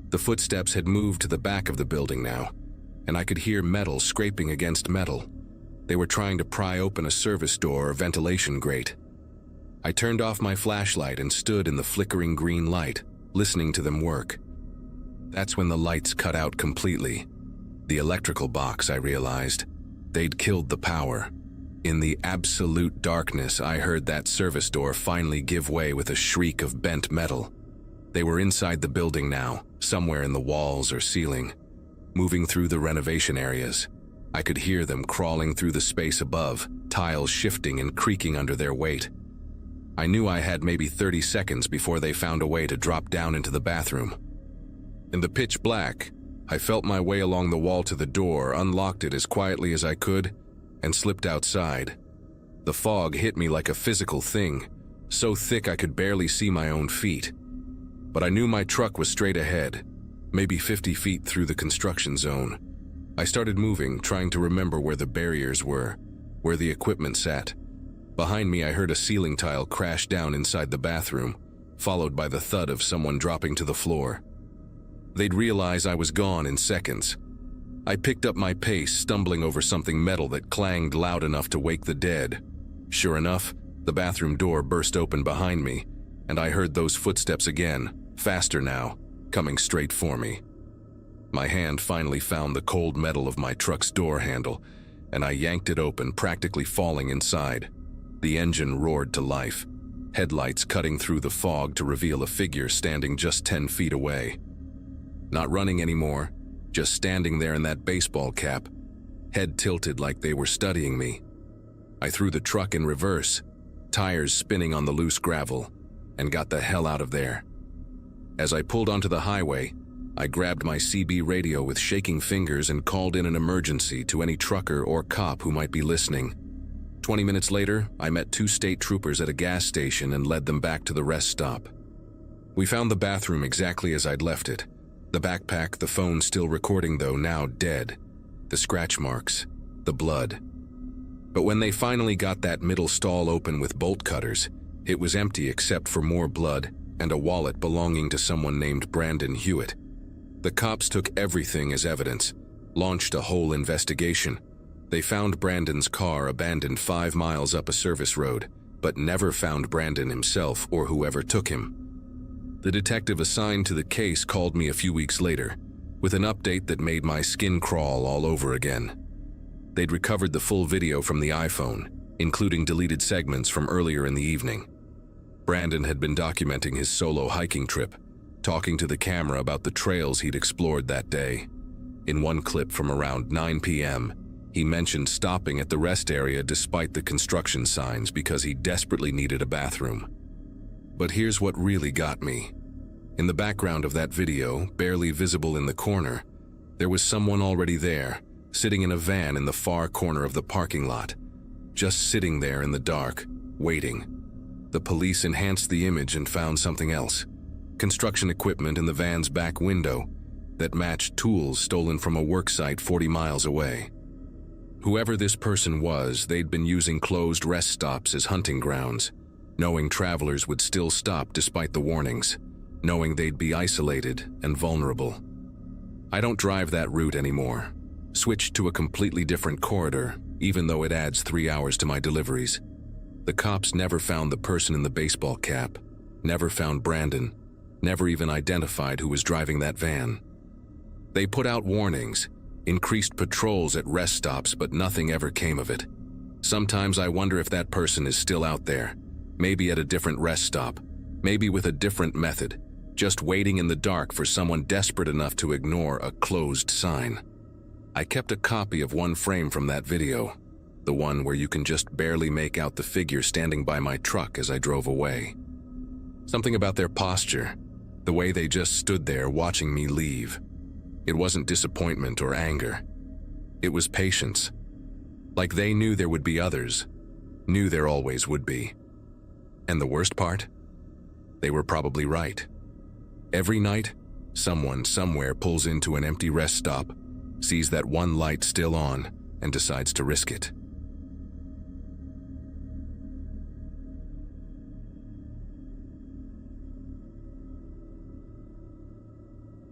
The footsteps had moved to the back of the building now, and I could hear metal scraping against metal. They were trying to pry open a service door or ventilation grate. I turned off my flashlight and stood in the flickering green light, listening to them work. That's when the lights cut out completely. The electrical box, I realized. They'd killed the power. In the absolute darkness, I heard that service door finally give way with a shriek of bent metal. They were inside the building now, somewhere in the walls or ceiling, moving through the renovation areas. I could hear them crawling through the space above, tiles shifting and creaking under their weight. I knew I had maybe 30 seconds before they found a way to drop down into the bathroom. In the pitch black, I felt my way along the wall to the door, unlocked it as quietly as I could, and slipped outside. The fog hit me like a physical thing, so thick I could barely see my own feet. But I knew my truck was straight ahead, maybe 50 feet through the construction zone. I started moving, trying to remember where the barriers were, where the equipment sat. Behind me, I heard a ceiling tile crash down inside the bathroom, followed by the thud of someone dropping to the floor. They'd realize I was gone in seconds. I picked up my pace, stumbling over something metal that clanged loud enough to wake the dead. Sure enough, the bathroom door burst open behind me, and I heard those footsteps again, faster now, coming straight for me. My hand finally found the cold metal of my truck's door handle, and I yanked it open, practically falling inside. The engine roared to life, headlights cutting through the fog to reveal a figure standing just 10 feet away. Not running anymore, just standing there in that baseball cap, head tilted like they were studying me. I threw the truck in reverse, tires spinning on the loose gravel, and got the hell out of there. As I pulled onto the highway, I grabbed my CB radio with shaking fingers and called in an emergency to any trucker or cop who might be listening. 20 minutes later, I met 2 state troopers at a gas station and led them back to the rest stop. We found the bathroom exactly as I'd left it. The backpack, the phone still recording though, now dead. The scratch marks, the blood. But when they finally got that middle stall open with bolt cutters, it was empty except for more blood and a wallet belonging to someone named Brandon Hewitt. The cops took everything as evidence, launched a whole investigation. They found Brandon's car abandoned 5 miles up a service road, but never found Brandon himself or whoever took him. The detective assigned to the case called me a few weeks later, with an update that made my skin crawl all over again. They'd recovered the full video from the iPhone, including deleted segments from earlier in the evening. Brandon had been documenting his solo hiking trip, talking to the camera about the trails he'd explored that day. In one clip from around 9 p.m., he mentioned stopping at the rest area despite the construction signs because he desperately needed a bathroom. But here's what really got me. In the background of that video, barely visible in the corner, there was someone already there, sitting in a van in the far corner of the parking lot. Just sitting there in the dark, waiting. The police enhanced the image and found something else. Construction equipment in the van's back window that matched tools stolen from a worksite 40 miles away. Whoever this person was, they'd been using closed rest stops as hunting grounds, knowing travelers would still stop despite the warnings, knowing they'd be isolated and vulnerable. I don't drive that route anymore. Switched to a completely different corridor, even though it adds 3 hours to my deliveries. The cops never found the person in the baseball cap, never found Brandon, never even identified who was driving that van. They put out warnings, increased patrols at rest stops, but nothing ever came of it. Sometimes I wonder if that person is still out there, maybe at a different rest stop, maybe with a different method, just waiting in the dark for someone desperate enough to ignore a closed sign. I kept a copy of one frame from that video, the one where you can just barely make out the figure standing by my truck as I drove away. Something about their posture, the way they just stood there watching me leave. It wasn't disappointment or anger. It was patience. Like they knew there would be others, knew there always would be. And the worst part? They were probably right. Every night, someone somewhere pulls into an empty rest stop, sees that one light still on, and decides to risk it.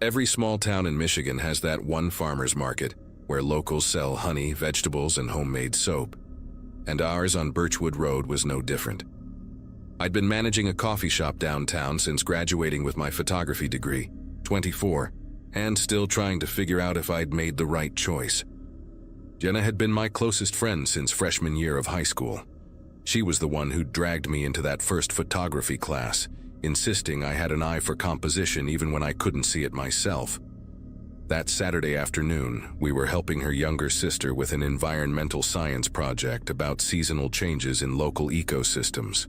Every small town in Michigan has that one farmer's market where locals sell honey, vegetables, and homemade soap. And ours on Birchwood Road was no different. I'd been managing a coffee shop downtown since graduating with my photography degree, 24, and still trying to figure out if I'd made the right choice. Jenna had been my closest friend since freshman year of high school. She was the one who dragged me into that first photography class, insisting I had an eye for composition even when I couldn't see it myself. That Saturday afternoon, we were helping her younger sister with an environmental science project about seasonal changes in local ecosystems.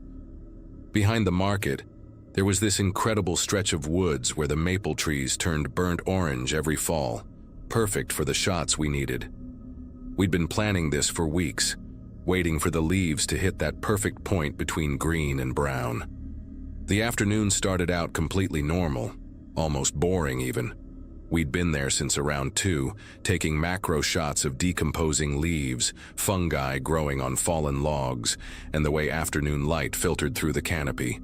Behind the market, there was this incredible stretch of woods where the maple trees turned burnt orange every fall, perfect for the shots we needed. We'd been planning this for weeks, waiting for the leaves to hit that perfect point between green and brown. The afternoon started out completely normal, almost boring even. We'd been there since around 2, taking macro shots of decomposing leaves, fungi growing on fallen logs, and the way afternoon light filtered through the canopy.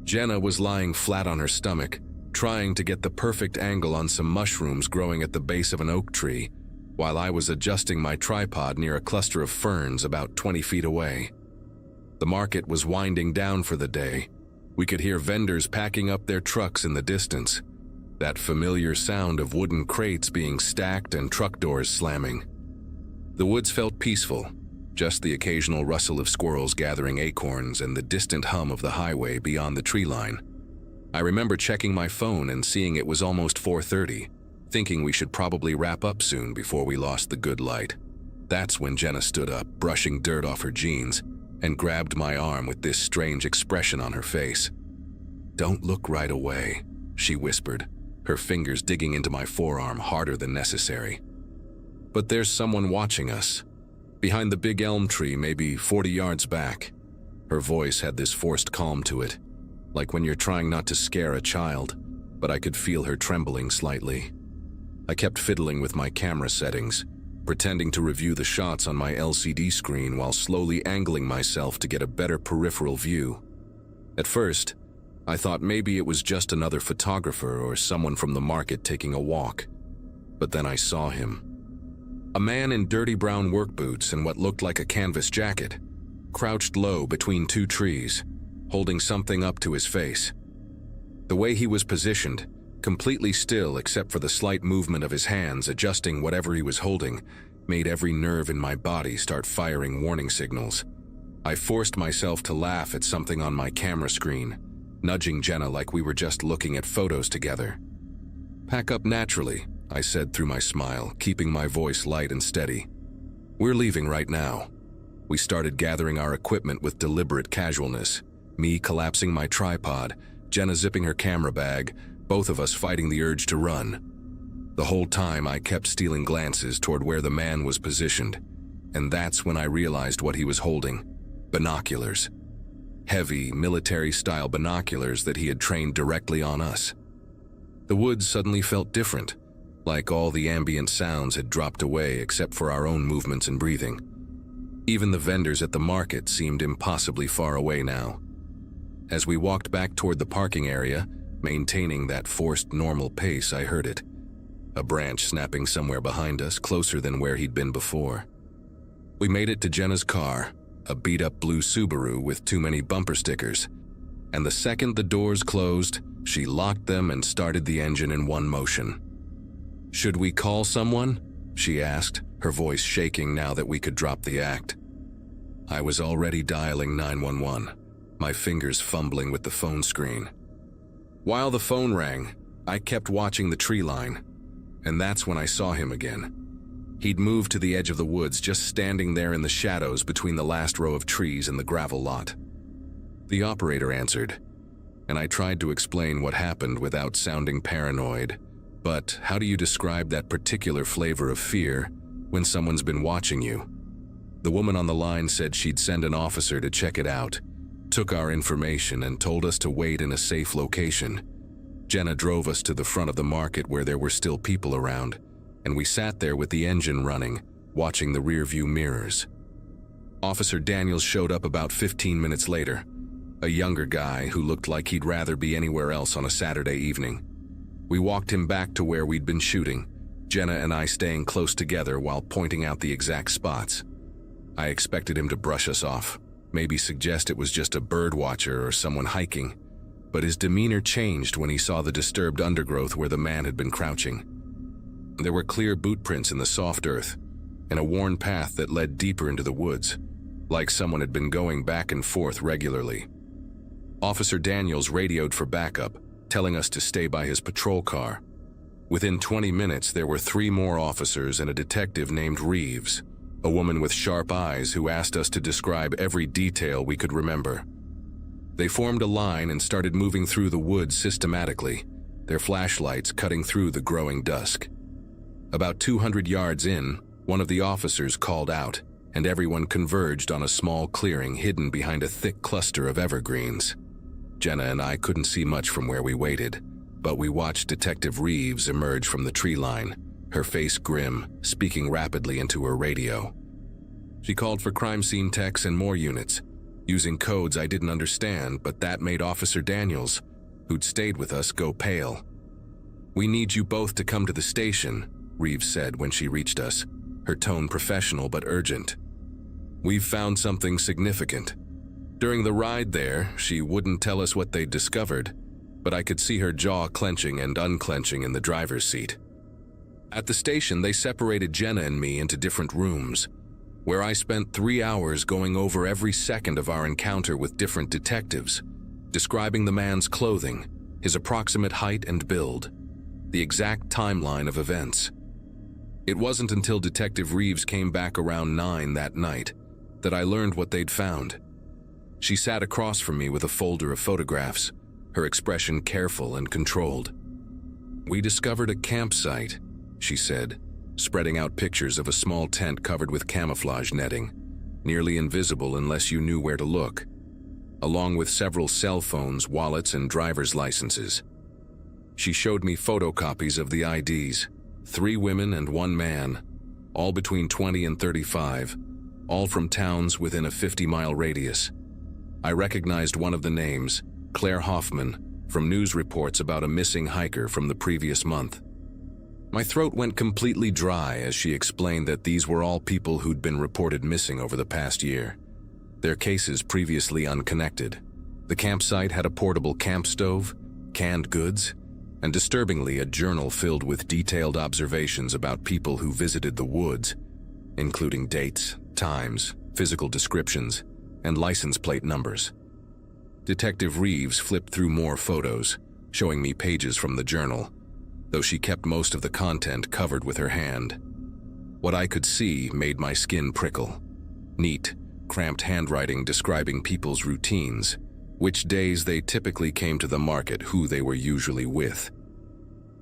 Jenna was lying flat on her stomach, trying to get the perfect angle on some mushrooms growing at the base of an oak tree, while I was adjusting my tripod near a cluster of ferns about 20 feet away. The market was winding down for the day. We could hear vendors packing up their trucks in the distance, that familiar sound of wooden crates being stacked and truck doors slamming. The woods felt peaceful, just the occasional rustle of squirrels gathering acorns and the distant hum of the highway beyond the tree line. I remember checking my phone and seeing it was almost 4:30, thinking we should probably wrap up soon before we lost the good light. That's when Jenna stood up, brushing dirt off her jeans, and grabbed my arm with this strange expression on her face. "Don't look right away," she whispered, her fingers digging into my forearm harder than necessary. "But there's someone watching us, behind the big elm tree maybe 40 yards back." Her voice had this forced calm to it, like when you're trying not to scare a child, but I could feel her trembling slightly. I kept fiddling with my camera settings, pretending to review the shots on my LCD screen while slowly angling myself to get a better peripheral view. At first, I thought maybe it was just another photographer or someone from the market taking a walk. But then I saw him. A man in dirty brown work boots and what looked like a canvas jacket, crouched low between 2 trees, holding something up to his face. The way he was positioned, completely still except for the slight movement of his hands adjusting whatever he was holding, made every nerve in my body start firing warning signals. I forced myself to laugh at something on my camera screen, nudging Jenna like we were just looking at photos together. "Pack up naturally," I said through my smile, keeping my voice light and steady. "We're leaving right now." We started gathering our equipment with deliberate casualness, me collapsing my tripod, Jenna zipping her camera bag, both of us fighting the urge to run. The whole time I kept stealing glances toward where the man was positioned, and that's when I realized what he was holding: binoculars. Heavy, military-style binoculars that he had trained directly on us. The woods suddenly felt different, like all the ambient sounds had dropped away except for our own movements and breathing. Even the vendors at the market seemed impossibly far away now. As we walked back toward the parking area, maintaining that forced normal pace, I heard it. A branch snapping somewhere behind us, closer than where he'd been before. We made it to Jenna's car, a beat-up blue Subaru with too many bumper stickers, and the second the doors closed, she locked them and started the engine in one motion. "Should we call someone?" she asked, her voice shaking now that we could drop the act. I was already dialing 911, my fingers fumbling with the phone screen. While the phone rang, I kept watching the tree line, and that's when I saw him again. He'd moved to the edge of the woods, just standing there in the shadows between the last row of trees and the gravel lot. The operator answered, and I tried to explain what happened without sounding paranoid. But how do you describe that particular flavor of fear when someone's been watching you? The woman on the line said she'd send an officer to check it out, took our information and told us to wait in a safe location. Jenna drove us to the front of the market where there were still people around, and we sat there with the engine running, watching the rearview mirrors. Officer Daniels showed up about 15 minutes later, a younger guy who looked like he'd rather be anywhere else on a Saturday evening. We walked him back to where we'd been shooting, Jenna and I staying close together while pointing out the exact spots. I expected him to brush us off, maybe suggest it was just a bird watcher or someone hiking, but his demeanor changed when he saw the disturbed undergrowth where the man had been crouching. There were clear boot prints in the soft earth, and a worn path that led deeper into the woods, like someone had been going back and forth regularly. Officer Daniels radioed for backup, telling us to stay by his patrol car. Within 20 minutes, there were 3 more officers and a detective named Reeves, a woman with sharp eyes who asked us to describe every detail we could remember. They formed a line and started moving through the woods systematically, their flashlights cutting through the growing dusk. About 200 yards in, One of the officers called out, and everyone converged on a small clearing hidden behind a thick cluster of evergreens. Jenna and I couldn't see much from where we waited, but we watched Detective Reeves emerge from the tree line, her face grim, speaking rapidly into her radio. She called for crime scene techs and more units, using codes I didn't understand, but that made Officer Daniels, who'd stayed with us, go pale. "We need you both to come to the station," Reeves said when she reached us, her tone professional but urgent. "We've found something significant." During the ride there, she wouldn't tell us what they'd discovered, but I could see her jaw clenching and unclenching in the driver's seat. At the station, they separated Jenna and me into different rooms, where I spent 3 hours going over every second of our encounter with different detectives, describing the man's clothing, his approximate height and build, the exact timeline of events. It wasn't until Detective Reeves came back around 9 that night that I learned what they'd found. She sat across from me with a folder of photographs, her expression careful and controlled. "We discovered a campsite," she said, spreading out pictures of a small tent covered with camouflage netting, nearly invisible unless you knew where to look, along with several cell phones, wallets, and driver's licenses. She showed me photocopies of the IDs, 3 women and 1 man, all between 20 and 35, all from towns within a 50-mile radius. I recognized one of the names, Claire Hoffman, from news reports about a missing hiker from the previous month. My throat went completely dry as she explained that these were all people who'd been reported missing over the past year, their cases previously unconnected. The campsite had a portable camp stove, canned goods, and disturbingly a journal filled with detailed observations about people who visited the woods, including dates, times, physical descriptions, and license plate numbers. Detective Reeves flipped through more photos, showing me pages from the journal, though she kept most of the content covered with her hand. What I could see made my skin prickle. Neat, cramped handwriting describing people's routines, which days they typically came to the market, who they were usually with.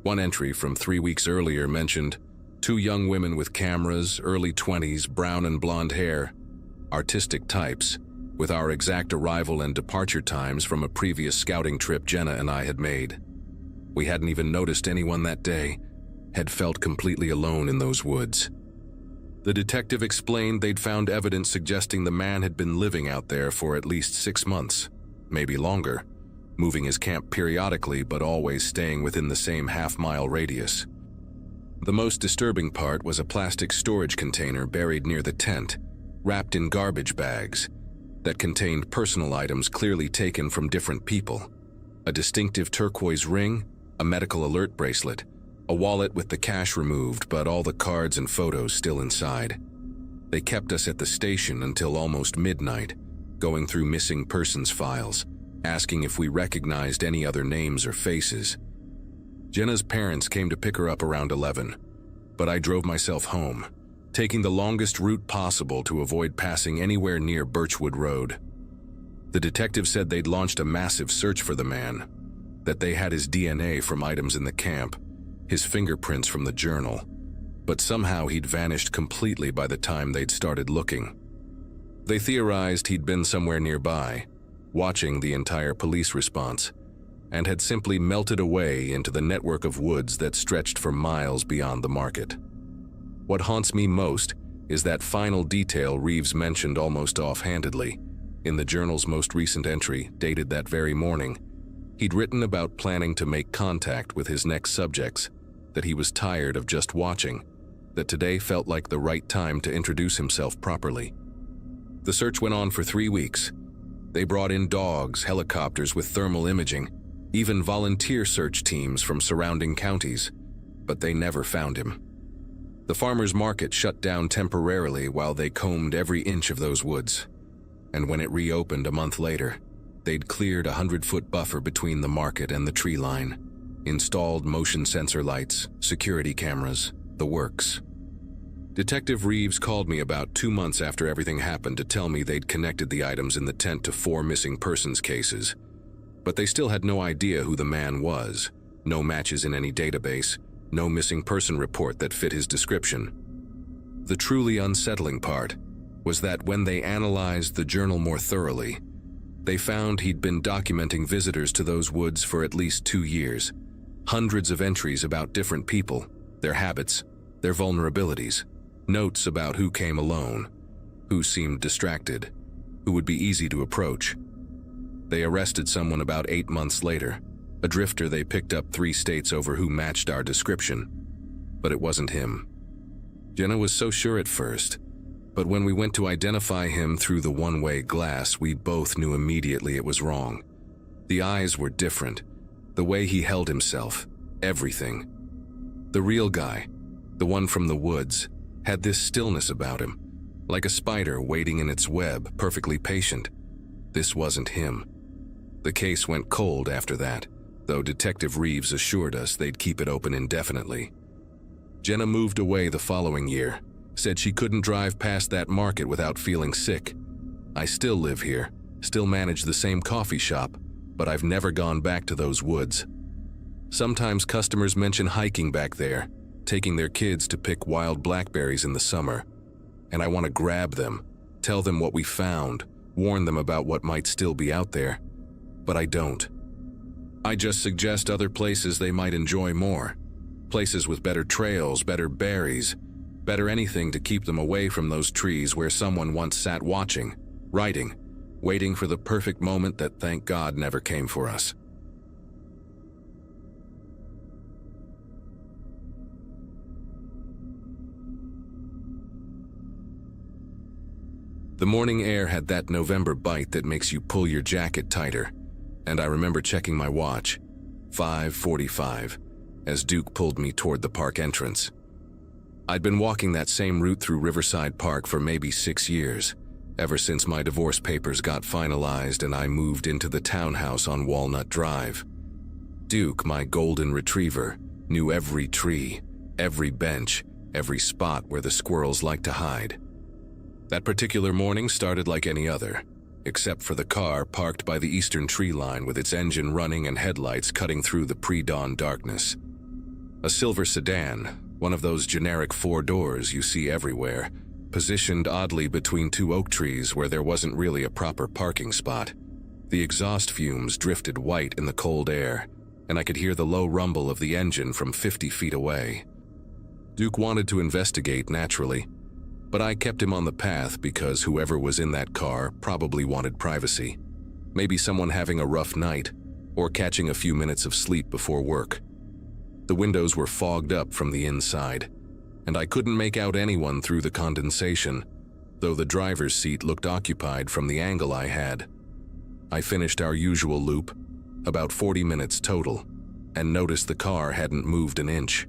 One entry from 3 weeks earlier mentioned 2 young women with cameras, early 20s, brown and blonde hair, artistic types, with our exact arrival and departure times from a previous scouting trip Jenna and I had made. We hadn't even noticed anyone that day, had felt completely alone in those woods. The detective explained they'd found evidence suggesting the man had been living out there for at least 6 months, maybe longer, moving his camp periodically but always staying within the same half-mile radius. The most disturbing part was a plastic storage container buried near the tent, wrapped in garbage bags, that contained personal items clearly taken from different people. A distinctive turquoise ring, a medical alert bracelet, a wallet with the cash removed but all the cards and photos still inside. They kept us at the station until almost midnight, going through missing persons files, asking if we recognized any other names or faces. Jenna's parents came to pick her up around 11, but I drove myself home, taking the longest route possible to avoid passing anywhere near Birchwood Road. The detective said they'd launched a massive search for the man, that they had his DNA from items in the camp, his fingerprints from the journal, but somehow he'd vanished completely by the time they'd started looking. They theorized he'd been somewhere nearby, watching the entire police response, and had simply melted away into the network of woods that stretched for miles beyond the market. What haunts me most is that final detail Reeves mentioned almost offhandedly. In the journal's most recent entry, dated that very morning, he'd written about planning to make contact with his next subjects, that he was tired of just watching, that today felt like the right time to introduce himself properly. The search went on for 3 weeks. They brought in dogs, helicopters with thermal imaging, even volunteer search teams from surrounding counties, but they never found him. The farmers' market shut down temporarily while they combed every inch of those woods, and when it reopened a month later, they'd cleared a 100-foot buffer between the market and the tree line, installed motion sensor lights, security cameras, the works. Detective Reeves called me about 2 months after everything happened to tell me they'd connected the items in the tent to 4 missing persons cases, but they still had no idea who the man was, no matches in any database, no missing person report that fit his description. The truly unsettling part was that when they analyzed the journal more thoroughly, they found he'd been documenting visitors to those woods for at least 2 years. Hundreds of entries about different people, their habits, their vulnerabilities, notes about who came alone, who seemed distracted, who would be easy to approach. They arrested someone about 8 months later, a drifter they picked up 3 states over who matched our description. But it wasn't him. Jenna was so sure at first, but when we went to identify him through the one-way glass, we both knew immediately it was wrong. The eyes were different, the way he held himself, everything. The real guy, the one from the woods, had this stillness about him, like a spider waiting in its web, perfectly patient. This wasn't him. The case went cold after that, though Detective Reeves assured us they'd keep it open indefinitely. Jenna moved away the following year, said she couldn't drive past that market without feeling sick. I still live here, still manage the same coffee shop, but I've never gone back to those woods. Sometimes customers mention hiking back there, taking their kids to pick wild blackberries in the summer. And I want to grab them, tell them what we found, warn them about what might still be out there. But I don't. I just suggest other places they might enjoy more. Places with better trails, better berries, better anything to keep them away from those trees where someone once sat watching, writing, waiting for the perfect moment that, thank God, never came for us. The morning air had that November bite that makes you pull your jacket tighter, and I remember checking my watch, 5:45, as Duke pulled me toward the park entrance. I'd been walking that same route through Riverside Park for maybe 6 years, ever since my divorce papers got finalized and I moved into the townhouse on Walnut Drive. Duke, my golden retriever, knew every tree, every bench, every spot where the squirrels like to hide. That particular morning started like any other, except for the car parked by the eastern tree line with its engine running and headlights cutting through the pre-dawn darkness. A silver sedan, one of those generic 4 doors you see everywhere, positioned oddly between 2 oak trees where there wasn't really a proper parking spot. The exhaust fumes drifted white in the cold air, and I could hear the low rumble of the engine from 50 feet away. Duke wanted to investigate naturally, but I kept him on the path because whoever was in that car probably wanted privacy. Maybe someone having a rough night, or catching a few minutes of sleep before work. The windows were fogged up from the inside, and I couldn't make out anyone through the condensation, though the driver's seat looked occupied from the angle I had. I finished our usual loop, about 40 minutes total, and noticed the car hadn't moved an inch.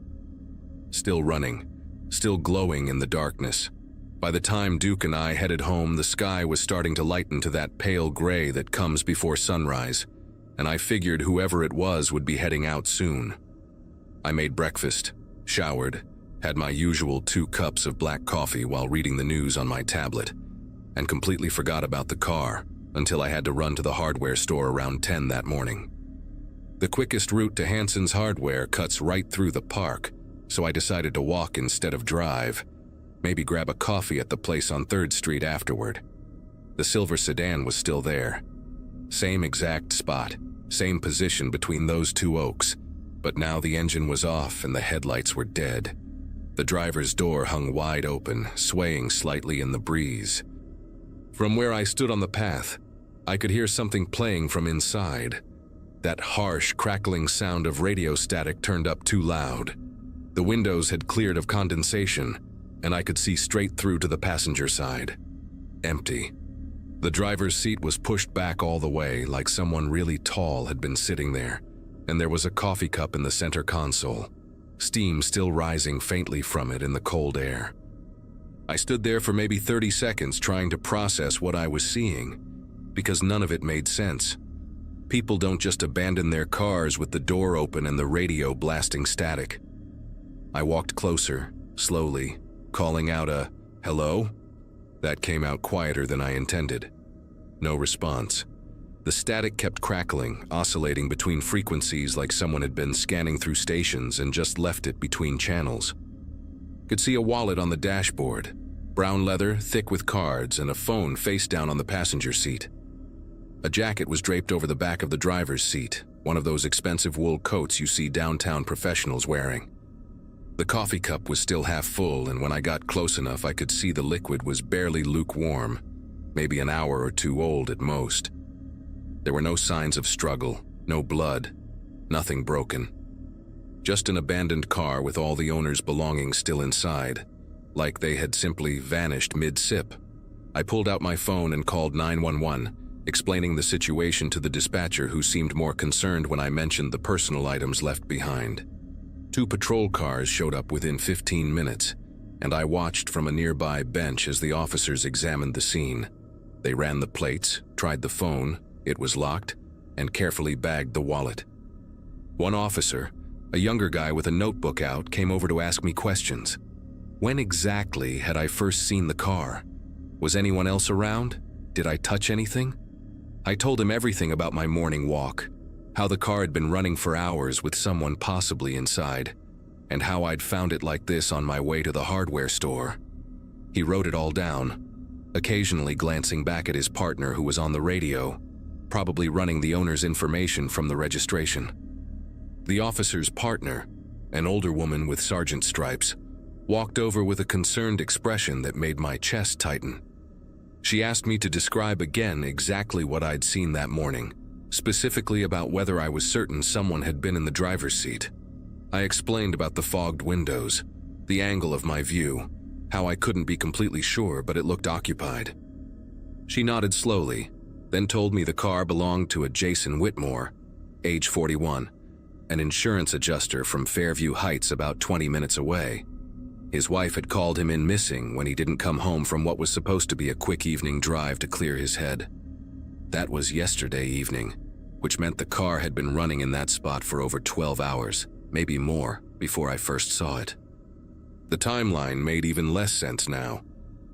Still running, still glowing in the darkness. By the time Duke and I headed home, the sky was starting to lighten to that pale gray that comes before sunrise, and I figured whoever it was would be heading out soon. I made breakfast, showered, had my usual 2 cups of black coffee while reading the news on my tablet, and completely forgot about the car until I had to run to the hardware store around 10 that morning. The quickest route to Hanson's Hardware cuts right through the park, so I decided to walk instead of drive, maybe grab a coffee at the place on 3rd Street afterward. The silver sedan was still there. Same exact spot, same position between those 2 oaks, but now the engine was off and the headlights were dead. The driver's door hung wide open, swaying slightly in the breeze. From where I stood on the path, I could hear something playing from inside. That harsh, crackling sound of radio static turned up too loud. The windows had cleared of condensation, and I could see straight through to the passenger side. Empty. The driver's seat was pushed back all the way, like someone really tall had been sitting there, and there was a coffee cup in the center console, steam still rising faintly from it in the cold air. I stood there for maybe 30 seconds trying to process what I was seeing, because none of it made sense. People don't just abandon their cars with the door open and the radio blasting static. I walked closer, slowly, calling out a "hello?" That came out quieter than I intended. No response. The static kept crackling, oscillating between frequencies like someone had been scanning through stations and just left it between channels. Could see a wallet on the dashboard, brown leather, thick with cards, and a phone face down on the passenger seat. A jacket was draped over the back of the driver's seat, one of those expensive wool coats you see downtown professionals wearing. The coffee cup was still half full, and when I got close enough, I could see the liquid was barely lukewarm, maybe an hour or two old at most. There were no signs of struggle, no blood, nothing broken. Just an abandoned car with all the owner's belongings still inside, like they had simply vanished mid-sip. I pulled out my phone and called 911, explaining the situation to the dispatcher, who seemed more concerned when I mentioned the personal items left behind. 2 patrol cars showed up within 15 minutes, and I watched from a nearby bench as the officers examined the scene. They ran the plates, tried the phone, it was locked, and carefully bagged the wallet. One officer, a younger guy with a notebook out, came over to ask me questions. When exactly had I first seen the car? Was anyone else around? Did I touch anything? I told him everything about my morning walk, how the car had been running for hours with someone possibly inside, and how I'd found it like this on my way to the hardware store. He wrote it all down, occasionally glancing back at his partner who was on the radio, probably running the owner's information from the registration. The officer's partner, an older woman with sergeant stripes, walked over with a concerned expression that made my chest tighten. She asked me to describe again exactly what I'd seen that morning, specifically about whether I was certain someone had been in the driver's seat. I explained about the fogged windows, the angle of my view, how I couldn't be completely sure, but it looked occupied. She nodded slowly, then told me the car belonged to a Jason Whitmore, age 41, an insurance adjuster from Fairview Heights about 20 minutes away. His wife had called him in missing when he didn't come home from what was supposed to be a quick evening drive to clear his head. That was yesterday evening, which meant the car had been running in that spot for over 12 hours, maybe more, before I first saw it. The timeline made even less sense now.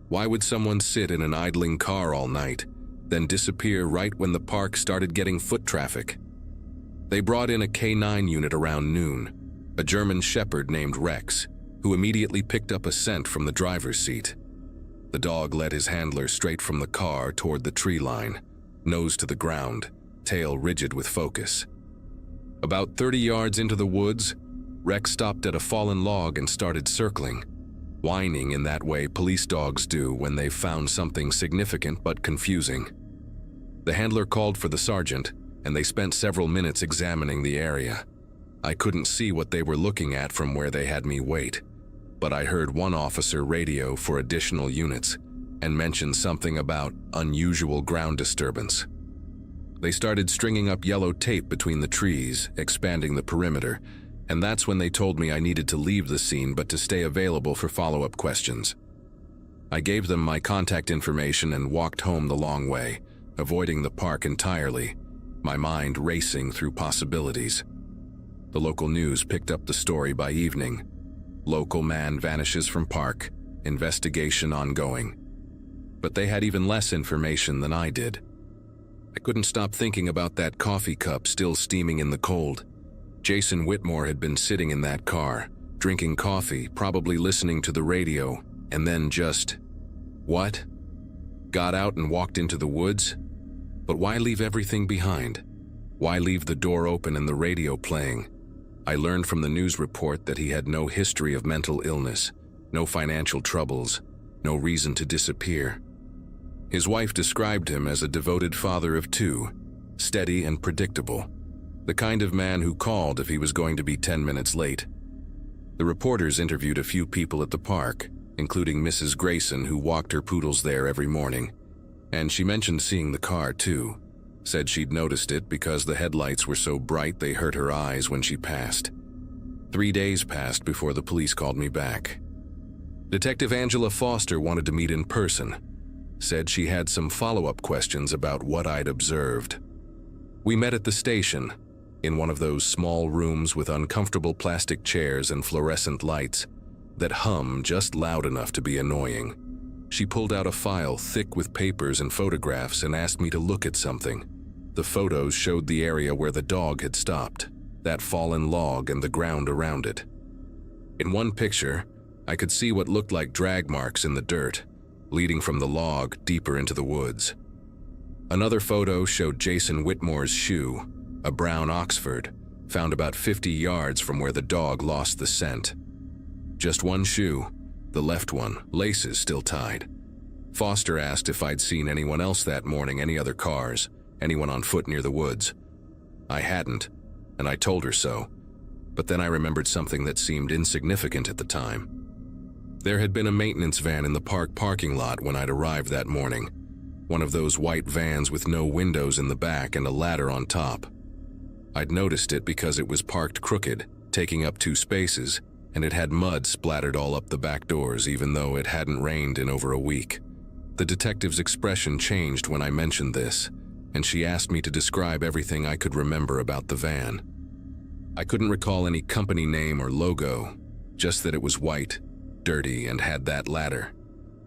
Why would someone sit in an idling car all night, then disappear right when the park started getting foot traffic? They brought in a K9 unit around noon, a German Shepherd named Rex, who immediately picked up a scent from the driver's seat. The dog led his handler straight from the car toward the tree line, nose to the ground, tail rigid with focus. About 30 yards into the woods, Rex stopped at a fallen log and started circling, whining in that way police dogs do when they've found something significant but confusing. The handler called for the sergeant, and they spent several minutes examining the area. I couldn't see what they were looking at from where they had me wait, but I heard one officer radio for additional units and mention something about unusual ground disturbance. They started stringing up yellow tape between the trees, expanding the perimeter, and that's when they told me I needed to leave the scene but to stay available for follow-up questions. I gave them my contact information and walked home the long way, avoiding the park entirely, my mind racing through possibilities. The local news picked up the story by evening. Local man vanishes from park, investigation ongoing. But they had even less information than I did. I couldn't stop thinking about that coffee cup still steaming in the cold. Jason Whitmore had been sitting in that car, drinking coffee, probably listening to the radio, and then just... what? Got out and walked into the woods? But why leave everything behind? Why leave the door open and the radio playing? I learned from the news report that he had no history of mental illness, no financial troubles, no reason to disappear. His wife described him as a devoted father of 2, steady and predictable, the kind of man who called if he was going to be 10 minutes late. The reporters interviewed a few people at the park, including Mrs. Grayson, who walked her poodles there every morning, and she mentioned seeing the car too. Said she'd noticed it because the headlights were so bright they hurt her eyes when she passed. 3 days passed before the police called me back. Detective Angela Foster wanted to meet in person. Said she had some follow-up questions about what I'd observed. We met at the station, in one of those small rooms with uncomfortable plastic chairs and fluorescent lights that hum just loud enough to be annoying. She pulled out a file thick with papers and photographs and asked me to look at something. The photos showed the area where the dog had stopped, that fallen log and the ground around it. In one picture, I could see what looked like drag marks in the dirt, leading from the log deeper into the woods. Another photo showed Jason Whitmore's shoe, a brown Oxford, found about 50 yards from where the dog lost the scent. Just one shoe, the left one, laces still tied. Foster asked if I'd seen anyone else that morning, any other cars, anyone on foot near the woods. I hadn't, and I told her so, but then I remembered something that seemed insignificant at the time. There had been a maintenance van in the park parking lot when I'd arrived that morning, one of those white vans with no windows in the back and a ladder on top. I'd noticed it because it was parked crooked, taking up 2 spaces, and it had mud splattered all up the back doors even though it hadn't rained in over a week. The detective's expression changed when I mentioned this, and she asked me to describe everything I could remember about the van. I couldn't recall any company name or logo, just that it was white, dirty, and had that ladder.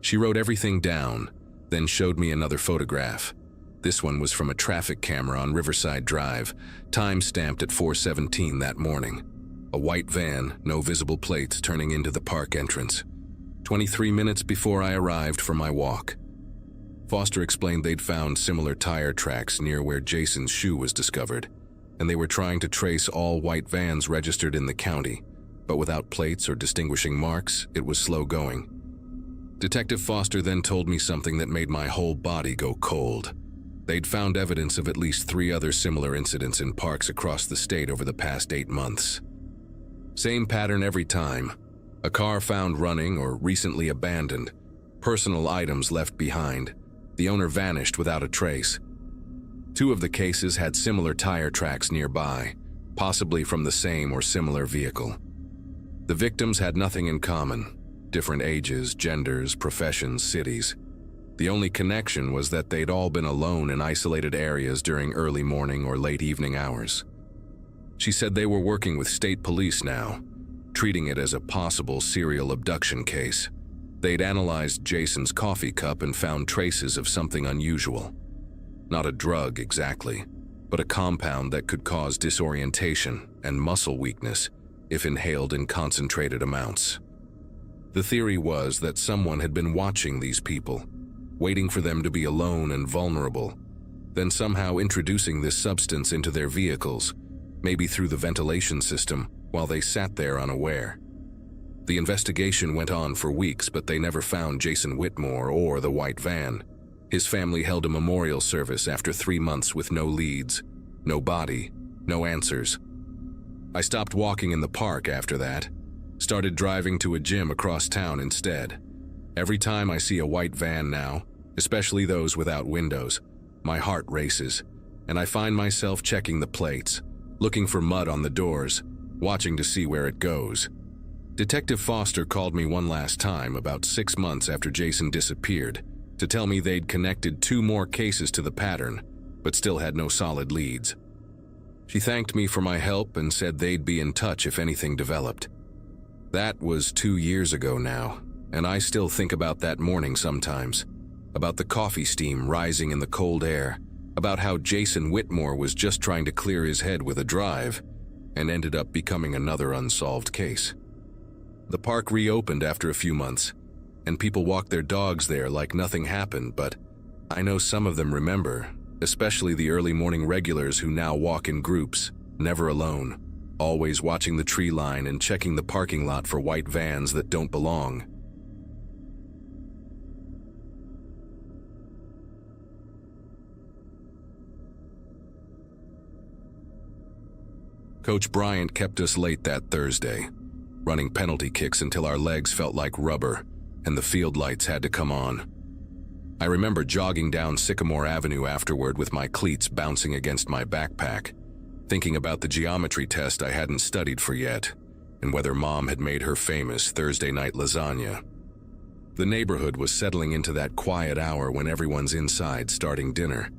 She wrote everything down, then showed me another photograph. This one was from a traffic camera on Riverside Drive, time-stamped at 4:17 that morning. A white van, no visible plates, turning into the park entrance. 23 minutes before I arrived for my walk. Foster explained they'd found similar tire tracks near where Jason's shoe was discovered, and they were trying to trace all white vans registered in the county, but without plates or distinguishing marks, it was slow going. Detective Foster then told me something that made my whole body go cold. They'd found evidence of at least 3 other similar incidents in parks across the state over the past 8 months. Same pattern every time. A car found running or recently abandoned. Personal items left behind. The owner vanished without a trace. 2 of the cases had similar tire tracks nearby, possibly from the same or similar vehicle. The victims had nothing in common. Different ages, genders, professions, cities. The only connection was that they'd all been alone in isolated areas during early morning or late evening hours. She said they were working with state police now, treating it as a possible serial abduction case. They'd analyzed Jason's coffee cup and found traces of something unusual. Not a drug exactly, but a compound that could cause disorientation and muscle weakness if inhaled in concentrated amounts. The theory was that someone had been watching these people, waiting for them to be alone and vulnerable, then somehow introducing this substance into their vehicles, maybe through the ventilation system, while they sat there unaware. The investigation went on for weeks, but they never found Jason Whitmore or the white van. His family held a memorial service after 3 months with no leads, no body, no answers. I stopped walking in the park after that, started driving to a gym across town instead. Every time I see a white van now, especially those without windows, my heart races, and I find myself checking the plates, looking for mud on the doors, watching to see where it goes. Detective Foster called me one last time about 6 months after Jason disappeared to tell me they'd connected 2 more cases to the pattern, but still had no solid leads. She thanked me for my help and said they'd be in touch if anything developed. That was 2 years ago now, and I still think about that morning sometimes, about the coffee steam rising in the cold air, about how Jason Whitmore was just trying to clear his head with a drive and ended up becoming another unsolved case. The park reopened after a few months, and people walked their dogs there like nothing happened, but I know some of them remember, especially the early morning regulars who now walk in groups, never alone, always watching the tree line and checking the parking lot for white vans that don't belong. Coach Bryant kept us late that Thursday, running penalty kicks until our legs felt like rubber and the field lights had to come on. I remember jogging down Sycamore Avenue afterward with my cleats bouncing against my backpack, thinking about the geometry test I hadn't studied for yet, and whether Mom had made her famous Thursday night lasagna. The neighborhood was settling into that quiet hour when everyone's inside starting dinner,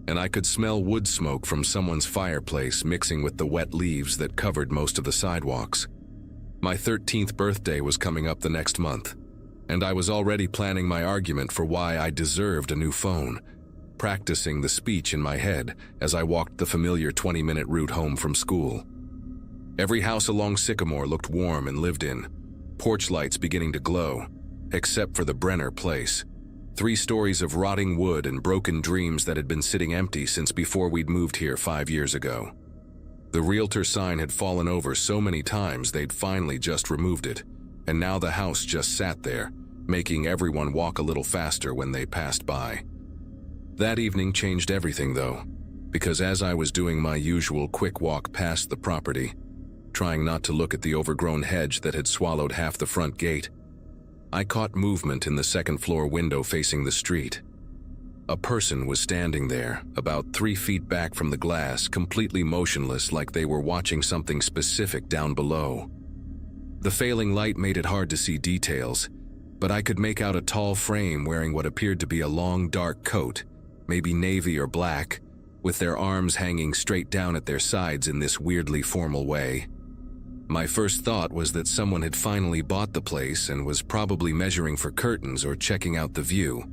and I could smell wood smoke from someone's fireplace mixing with the wet leaves that covered most of the sidewalks. My 13th birthday was coming up the next month, and I was already planning my argument for why I deserved a new phone, practicing the speech in my head as I walked the familiar 20-minute route home from school. Every house along Sycamore looked warm and lived in. porch lights beginning to glow, except for the Brenner place. 3 stories of rotting wood and broken dreams that had been sitting empty since before we'd moved here 5 years ago. The realtor sign had fallen over so many times they'd finally just removed it, and now the house just sat there, making everyone walk a little faster when they passed by. That evening changed everything though, because as I was doing my usual quick walk past the property, trying not to look at the overgrown hedge that had swallowed half the front gate, I caught movement in the second-floor window facing the street. A person was standing there, about 3 feet back from the glass, completely motionless like they were watching something specific down below. The failing light made it hard to see details, but I could make out a tall frame wearing what appeared to be a long, dark coat, maybe navy or black, with their arms hanging straight down at their sides in this weirdly formal way. My first thought was that someone had finally bought the place and was probably measuring for curtains or checking out the view,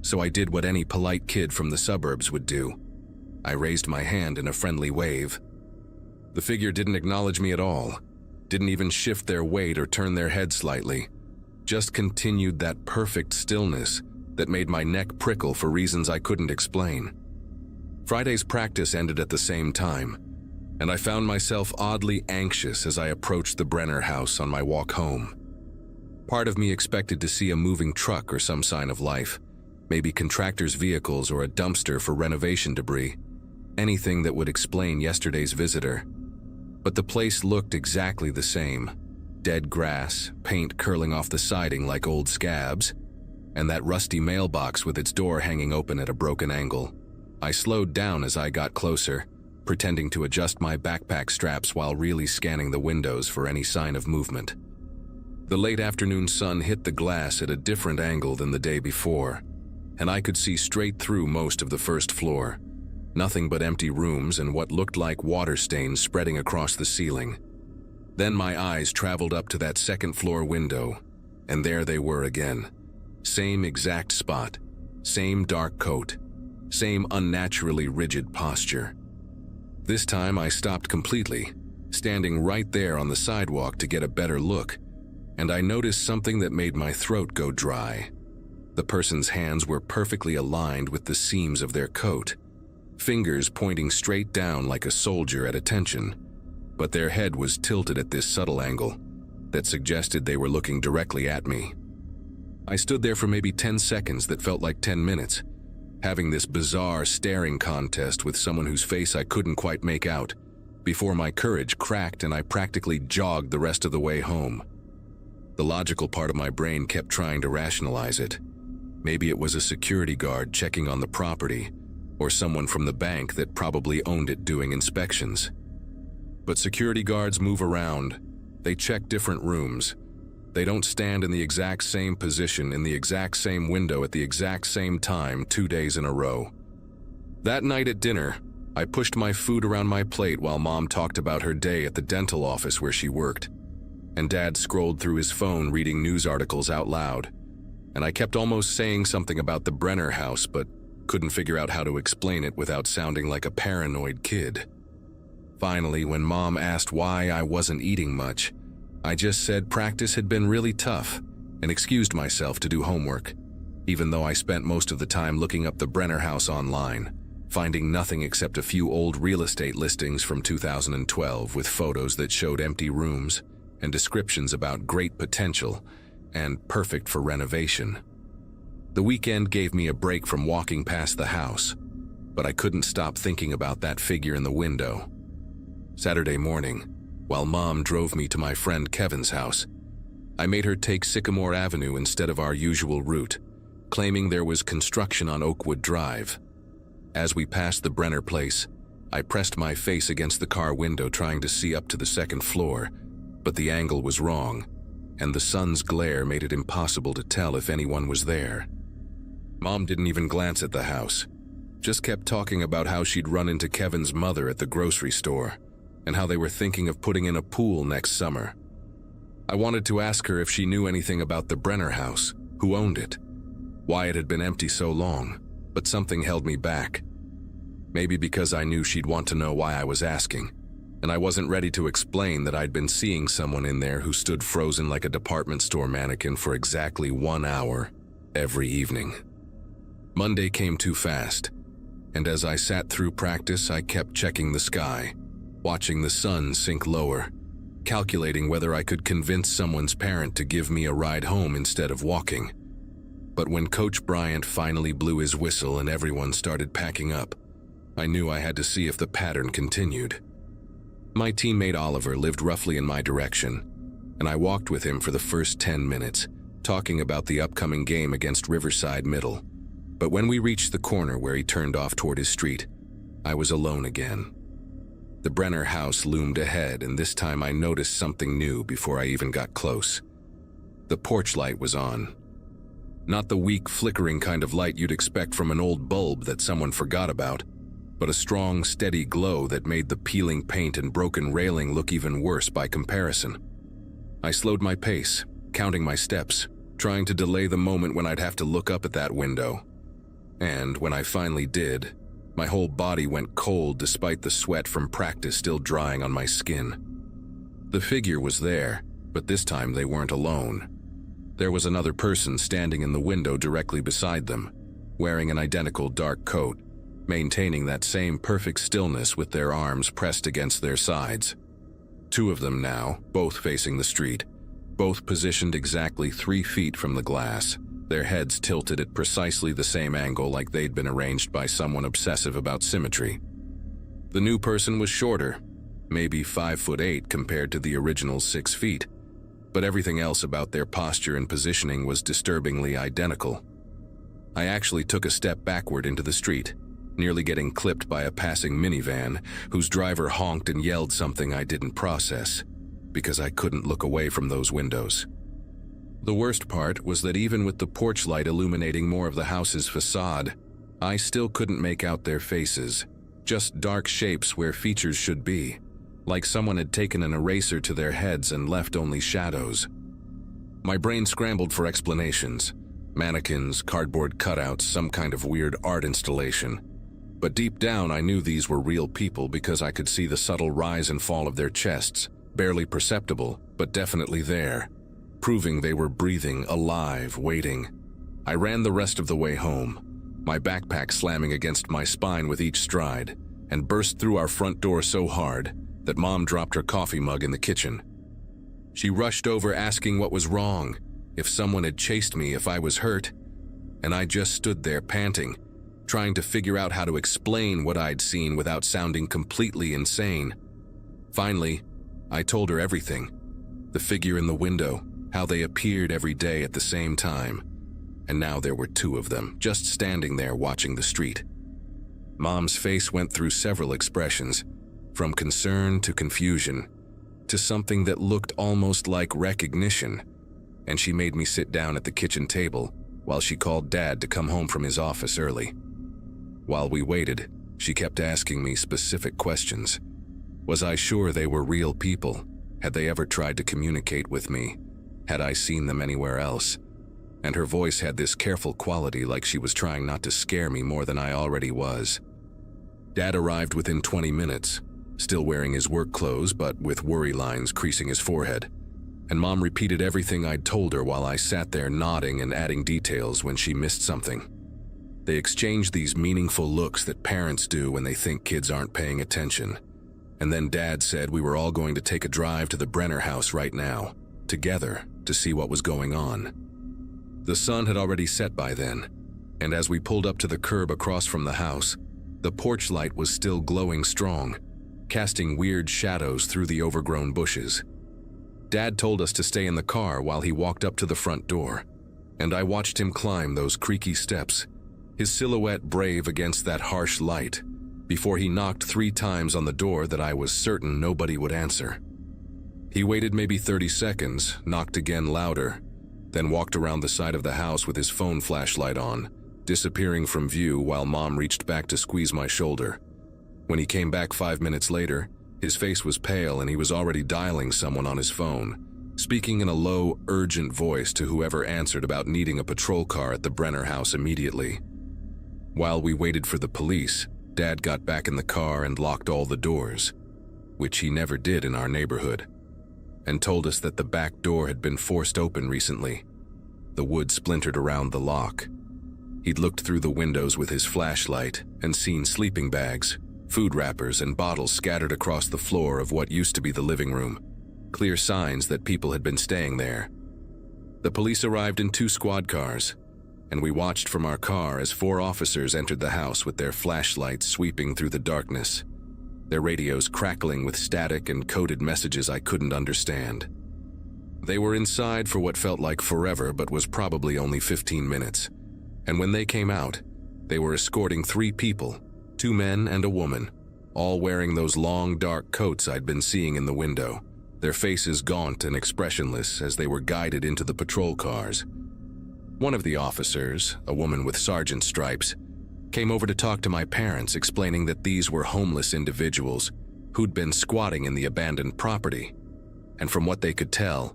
so I did what any polite kid from the suburbs would do. I raised my hand in a friendly wave. The figure didn't acknowledge me at all, didn't even shift their weight or turn their head slightly, just continued that perfect stillness that made my neck prickle for reasons I couldn't explain. Friday's practice ended at the same time, and I found myself oddly anxious as I approached the Brenner house on my walk home. Part of me expected to see a moving truck or some sign of life, maybe contractors' vehicles or a dumpster for renovation debris, anything that would explain yesterday's visitor. But the place looked exactly the same. Dead grass, paint curling off the siding like old scabs, and that rusty mailbox with its door hanging open at a broken angle. I slowed down as I got closer, pretending to adjust my backpack straps while really scanning the windows for any sign of movement. The late afternoon sun hit the glass at a different angle than the day before, and I could see straight through most of the first floor. Nothing but empty rooms and what looked like water stains spreading across the ceiling. Then my eyes traveled up to that second-floor window, and there they were again. Same exact spot, same dark coat, same unnaturally rigid posture. This time I stopped completely, standing right there on the sidewalk to get a better look, and I noticed something that made my throat go dry. The person's hands were perfectly aligned with the seams of their coat, fingers pointing straight down like a soldier at attention, but their head was tilted at this subtle angle that suggested they were looking directly at me. I stood there for maybe 10 seconds that felt like 10 minutes, having this bizarre staring contest with someone whose face I couldn't quite make out, before my courage cracked and I practically jogged the rest of the way home. The logical part of my brain kept trying to rationalize it. Maybe it was a security guard checking on the property, or someone from the bank that probably owned it doing inspections. But security guards move around. They check different rooms. They don't stand in the exact same position in the exact same window at the exact same time 2 days in a row. That night at dinner, I pushed my food around my plate while Mom talked about her day at the dental office where she worked, and Dad scrolled through his phone reading news articles out loud, and I kept almost saying something about the Brenner house but couldn't figure out how to explain it without sounding like a paranoid kid. Finally, when Mom asked why I wasn't eating much, I just said practice had been really tough and excused myself to do homework, even though I spent most of the time looking up the Brenner house online, finding nothing except a few old real estate listings from 2012 with photos that showed empty rooms and descriptions about great potential and perfect for renovation. The weekend gave me a break from walking past the house, but I couldn't stop thinking about that figure in the window. Saturday morning, while Mom drove me to my friend Kevin's house, I made her take Sycamore Avenue instead of our usual route, claiming there was construction on Oakwood Drive. As we passed the Brenner place, I pressed my face against the car window trying to see up to the second floor, but the angle was wrong, and the sun's glare made it impossible to tell if anyone was there. Mom didn't even glance at the house, just kept talking about how she'd run into Kevin's mother at the grocery store, and how they were thinking of putting in a pool next summer. I wanted to ask her if she knew anything about the Brenner house, who owned it, why it had been empty so long, but something held me back. Maybe because I knew she'd want to know why I was asking. and I wasn't ready to explain that I'd been seeing someone in there who stood frozen like a department store mannequin for exactly 1 hour every evening. Monday came too fast, and as I sat through practice, I kept checking the sky, watching the sun sink lower, calculating whether I could convince someone's parent to give me a ride home instead of walking. But when Coach Bryant finally blew his whistle and everyone started packing up, I knew I had to see if the pattern continued. My teammate Oliver lived roughly in my direction, and I walked with him for the first 10 minutes, talking about the upcoming game against Riverside Middle. But when we reached the corner where he turned off toward his street, I was alone again. The Brenner house loomed ahead, and this time I noticed something new before I even got close. The porch light was on. Not the weak, flickering kind of light you'd expect from an old bulb that someone forgot about, but a strong, steady glow that made the peeling paint and broken railing look even worse by comparison. I slowed my pace, counting my steps, trying to delay the moment when I'd have to look up at that window. And when I finally did, my whole body went cold despite the sweat from practice still drying on my skin. The figure was there, but this time they weren't alone. There was another person standing in the window directly beside them, wearing an identical dark coat, maintaining that same perfect stillness with their arms pressed against their sides. Two of them now, both facing the street, both positioned exactly 3 feet from the glass, their heads tilted at precisely the same angle like they'd been arranged by someone obsessive about symmetry. The new person was shorter, maybe 5'8" compared to the original 6 feet, but everything else about their posture and positioning was disturbingly identical. I actually took a step backward into the street, nearly getting clipped by a passing minivan whose driver honked and yelled something I didn't process, because I couldn't look away from those windows. The worst part was that even with the porch light illuminating more of the house's facade, I still couldn't make out their faces, just dark shapes where features should be, like someone had taken an eraser to their heads and left only shadows. My brain scrambled for explanations, mannequins, cardboard cutouts, some kind of weird art installation. But deep down I knew these were real people because I could see the subtle rise and fall of their chests, barely perceptible, but definitely there, proving they were breathing, alive, waiting. I ran the rest of the way home, my backpack slamming against my spine with each stride, and burst through our front door so hard that Mom dropped her coffee mug in the kitchen. She rushed over asking what was wrong, if someone had chased me, if I was hurt, and I just stood there panting, trying to figure out how to explain what I'd seen without sounding completely insane. Finally, I told her everything. The figure in the window, how they appeared every day at the same time, and now there were 2 of them, just standing there watching the street. Mom's face went through several expressions, from concern to confusion, to something that looked almost like recognition, and she made me sit down at the kitchen table while she called Dad to come home from his office early. While we waited, she kept asking me specific questions. Was I sure they were real people? Had they ever tried to communicate with me? Had I seen them anywhere else? And her voice had this careful quality, like she was trying not to scare me more than I already was. Dad arrived within 20 minutes, still wearing his work clothes but with worry lines creasing his forehead. And Mom repeated everything I'd told her while I sat there nodding and adding details when she missed something. They exchanged these meaningful looks that parents do when they think kids aren't paying attention. And then Dad said we were all going to take a drive to the Brenner house right now, together, to see what was going on. The sun had already set by then, and as we pulled up to the curb across from the house, the porch light was still glowing strong, casting weird shadows through the overgrown bushes. Dad told us to stay in the car while he walked up to the front door, and I watched him climb those creaky steps, his silhouette brave against that harsh light, before he knocked 3 times on the door that I was certain nobody would answer. He waited maybe 30 seconds, knocked again louder, then walked around the side of the house with his phone flashlight on, disappearing from view while Mom reached back to squeeze my shoulder. When he came back 5 minutes later, his face was pale and he was already dialing someone on his phone, speaking in a low, urgent voice to whoever answered about needing a patrol car at the Brenner house immediately. While we waited for the police, Dad got back in the car and locked all the doors. which he never did in our neighborhood, and told us that the back door had been forced open recently. The wood splintered around the lock. He'd looked through the windows with his flashlight and seen sleeping bags, food wrappers, and bottles scattered across the floor of what used to be the living room, clear signs that people had been staying there. The police arrived in 2 squad cars, and we watched from our car as 4 officers entered the house with their flashlights sweeping through the darkness, their radios crackling with static and coded messages I couldn't understand. They were inside for what felt like forever but was probably only 15 minutes, and when they came out, they were escorting 3 people, 2 men and a woman, all wearing those long dark coats I'd been seeing in the window, their faces gaunt and expressionless as they were guided into the patrol cars. One of the officers, a woman with sergeant stripes, came over to talk to my parents, explaining that these were homeless individuals who'd been squatting in the abandoned property, and from what they could tell,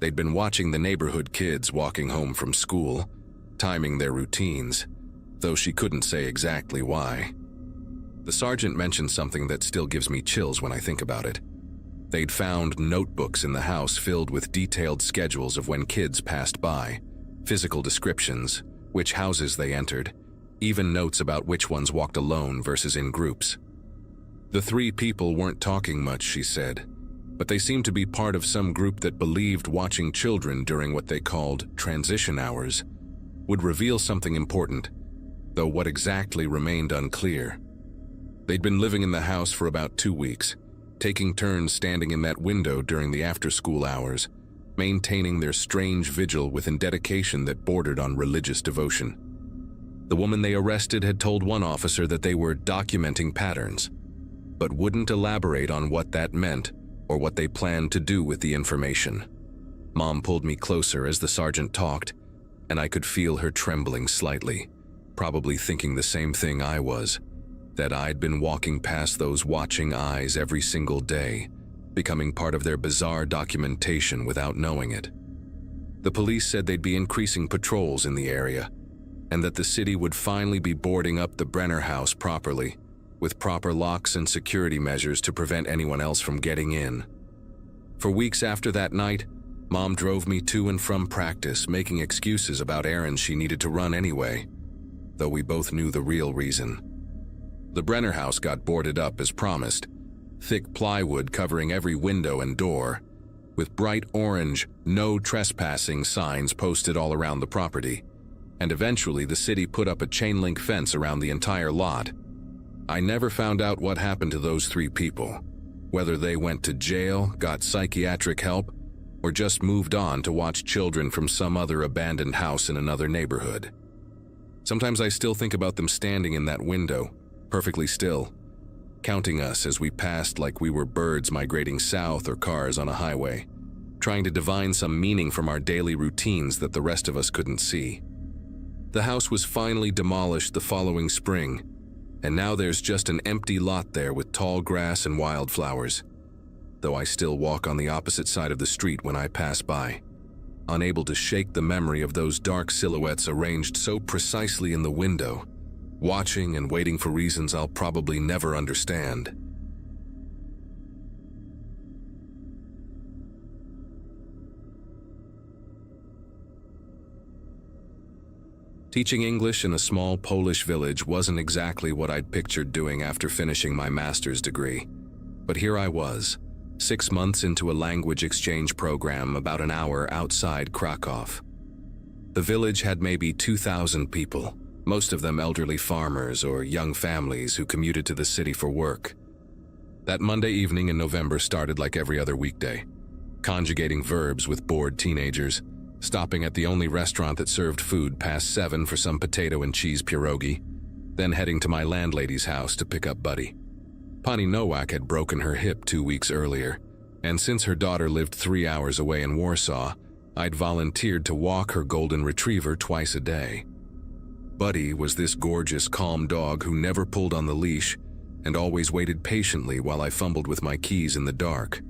they'd been watching the neighborhood kids walking home from school, timing their routines, though she couldn't say exactly why. The sergeant mentioned something that still gives me chills when I think about it. They'd found notebooks in the house filled with detailed schedules of when kids passed by, physical descriptions, which houses they entered, even notes about which ones walked alone versus in groups. The 3 people weren't talking much, she said, but they seemed to be part of some group that believed watching children during what they called transition hours would reveal something important, though what exactly remained unclear. They'd been living in the house for about 2 weeks, taking turns standing in that window during the after-school hours, maintaining their strange vigil with a dedication that bordered on religious devotion. The woman they arrested had told one officer that they were documenting patterns, but wouldn't elaborate on what that meant or what they planned to do with the information. Mom pulled me closer as the sergeant talked, and I could feel her trembling slightly, probably thinking the same thing I was, that I'd been walking past those watching eyes every single day, becoming part of their bizarre documentation without knowing it. The police said they'd be increasing patrols in the area, and that the city would finally be boarding up the Brenner house properly, with proper locks and security measures to prevent anyone else from getting in. For weeks after that night, Mom drove me to and from practice, making excuses about errands she needed to run anyway, though we both knew the real reason. The Brenner house got boarded up as promised, thick plywood covering every window and door, with bright orange "No Trespassing" signs posted all around the property, and eventually the city put up a chain-link fence around the entire lot. I never found out what happened to those 3 people, whether they went to jail, got psychiatric help, or just moved on to watch children from some other abandoned house in another neighborhood. Sometimes I still think about them standing in that window, perfectly still, counting us as we passed like we were birds migrating south or cars on a highway, trying to divine some meaning from our daily routines that the rest of us couldn't see. The house was finally demolished the following spring, and now there's just an empty lot there with tall grass and wildflowers, though I still walk on the opposite side of the street when I pass by, unable to shake the memory of those dark silhouettes arranged so precisely in the window, watching and waiting for reasons I'll probably never understand. Teaching English in a small Polish village wasn't exactly what I'd pictured doing after finishing my master's degree, but here I was, 6 months into a language exchange program about an hour outside Krakow. The village had maybe 2,000 people, most of them elderly farmers or young families who commuted to the city for work. That Monday evening in November started like every other weekday, conjugating verbs with bored teenagers, stopping at the only restaurant that served food past 7 for some potato and cheese pierogi, then heading to my landlady's house to pick up Buddy. Pani Nowak had broken her hip 2 weeks earlier, and since her daughter lived 3 hours away in Warsaw, I'd volunteered to walk her golden retriever twice a day. Buddy was this gorgeous, calm dog who never pulled on the leash and always waited patiently while I fumbled with my keys in the dark.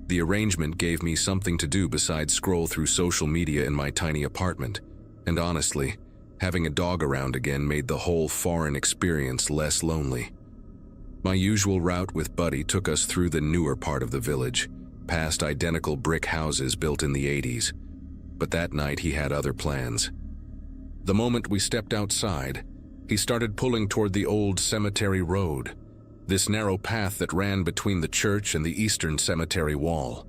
The arrangement gave me something to do besides scroll through social media in my tiny apartment, and honestly, having a dog around again made the whole foreign experience less lonely. My usual route with Buddy took us through the newer part of the village, past identical brick houses built in the 80s. But that night he had other plans. The moment we stepped outside, he started pulling toward the old cemetery road, this narrow path that ran between the church and the eastern cemetery wall.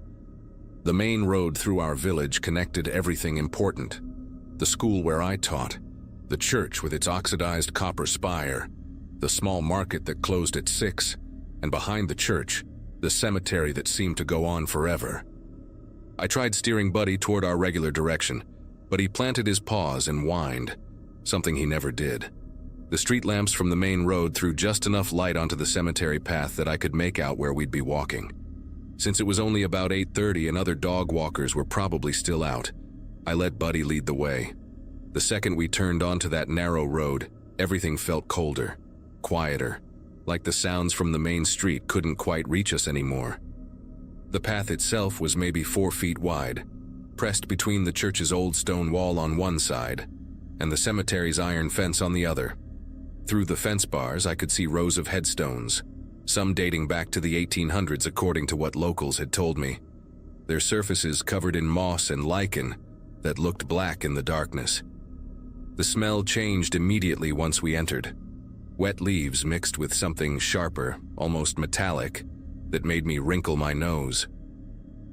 The main road through our village connected everything important: the school where I taught, the church with its oxidized copper spire, the small market that closed at 6, and behind the church, the cemetery that seemed to go on forever. I tried steering Buddy toward our regular direction, but he planted his paws and whined, something he never did. The street lamps from the main road threw just enough light onto the cemetery path that I could make out where we'd be walking. Since it was only about 8:30 and other dog walkers were probably still out, I let Buddy lead the way. The second we turned onto that narrow road, everything felt colder, quieter, like the sounds from the main street couldn't quite reach us anymore. The path itself was maybe 4 feet wide, pressed between the church's old stone wall on one side and the cemetery's iron fence on the other. Through the fence bars, I could see rows of headstones, some dating back to the 1800s according to what locals had told me, their surfaces covered in moss and lichen that looked black in the darkness. The smell changed immediately once we entered. Wet leaves mixed with something sharper, almost metallic, that made me wrinkle my nose.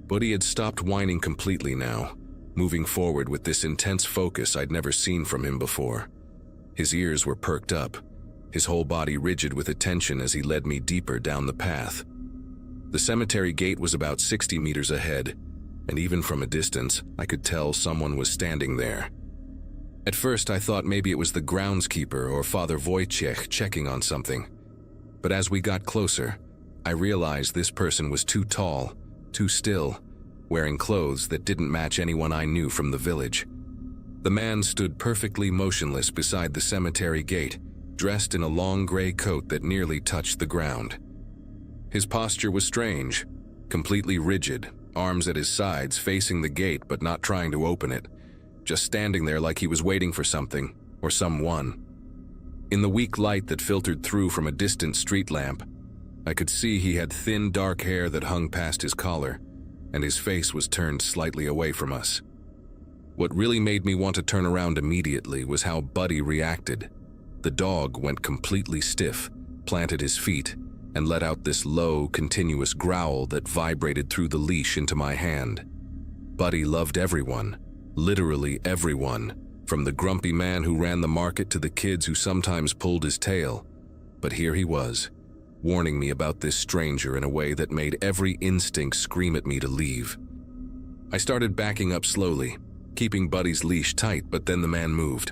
Buddy had stopped whining completely now, moving forward with this intense focus I'd never seen from him before. His ears were perked up, his whole body rigid with attention as he led me deeper down the path. The cemetery gate was about 60 meters ahead, and even from a distance, I could tell someone was standing there. At first, I thought maybe it was the groundskeeper or Father Wojciech checking on something. But as we got closer, I realized this person was too tall, too still, wearing clothes that didn't match anyone I knew from the village. The man stood perfectly motionless beside the cemetery gate, dressed in a long gray coat that nearly touched the ground. His posture was strange, completely rigid, arms at his sides facing the gate but not trying to open it, just standing there like he was waiting for something or someone. In the weak light that filtered through from a distant street lamp, I could see he had thin dark hair that hung past his collar, and his face was turned slightly away from us. What really made me want to turn around immediately was how Buddy reacted. The dog went completely stiff, planted his feet, and let out this low, continuous growl that vibrated through the leash into my hand. Buddy loved everyone, literally everyone, from the grumpy man who ran the market to the kids who sometimes pulled his tail. But here he was, warning me about this stranger in a way that made every instinct scream at me to leave. I started backing up slowly, keeping Buddy's leash tight, but then the man moved.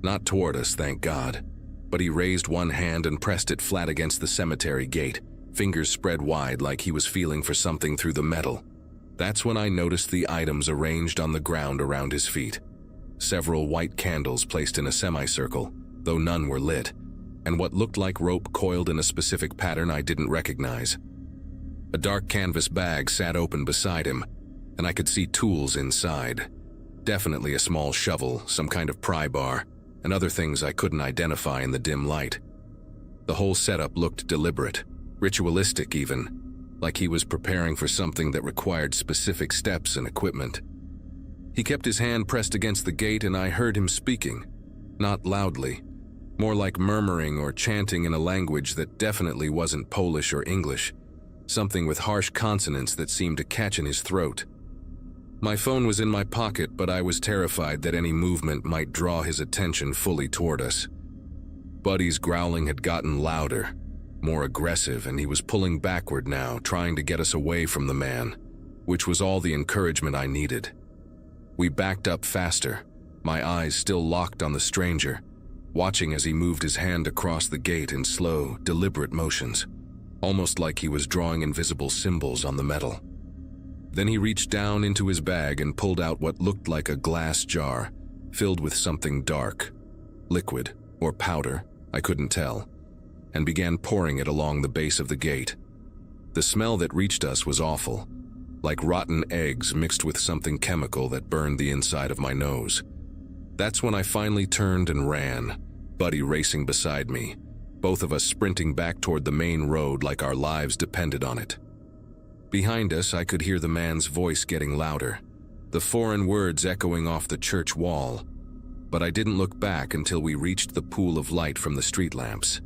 Not toward us, thank God, but he raised one hand and pressed it flat against the cemetery gate, fingers spread wide like he was feeling for something through the metal. That's when I noticed the items arranged on the ground around his feet. Several white candles placed in a semicircle, though none were lit, and what looked like rope coiled in a specific pattern I didn't recognize. A dark canvas bag sat open beside him, and I could see tools inside. Definitely a small shovel, some kind of pry bar, and other things I couldn't identify in the dim light. The whole setup looked deliberate, ritualistic even, like he was preparing for something that required specific steps and equipment. He kept his hand pressed against the gate and I heard him speaking, not loudly, more like murmuring or chanting in a language that definitely wasn't Polish or English, something with harsh consonants that seemed to catch in his throat. My phone was in my pocket, but I was terrified that any movement might draw his attention fully toward us. Buddy's growling had gotten louder, more aggressive, and he was pulling backward now, trying to get us away from the man, which was all the encouragement I needed. We backed up faster, my eyes still locked on the stranger, watching as he moved his hand across the gate in slow, deliberate motions, almost like he was drawing invisible symbols on the metal. Then he reached down into his bag and pulled out what looked like a glass jar, filled with something dark, liquid or powder, I couldn't tell, and began pouring it along the base of the gate. The smell that reached us was awful, like rotten eggs mixed with something chemical that burned the inside of my nose. That's when I finally turned and ran, Buddy racing beside me, both of us sprinting back toward the main road like our lives depended on it. Behind us, I could hear the man's voice getting louder, the foreign words echoing off the church wall, but I didn't look back until we reached the pool of light from the street lamps.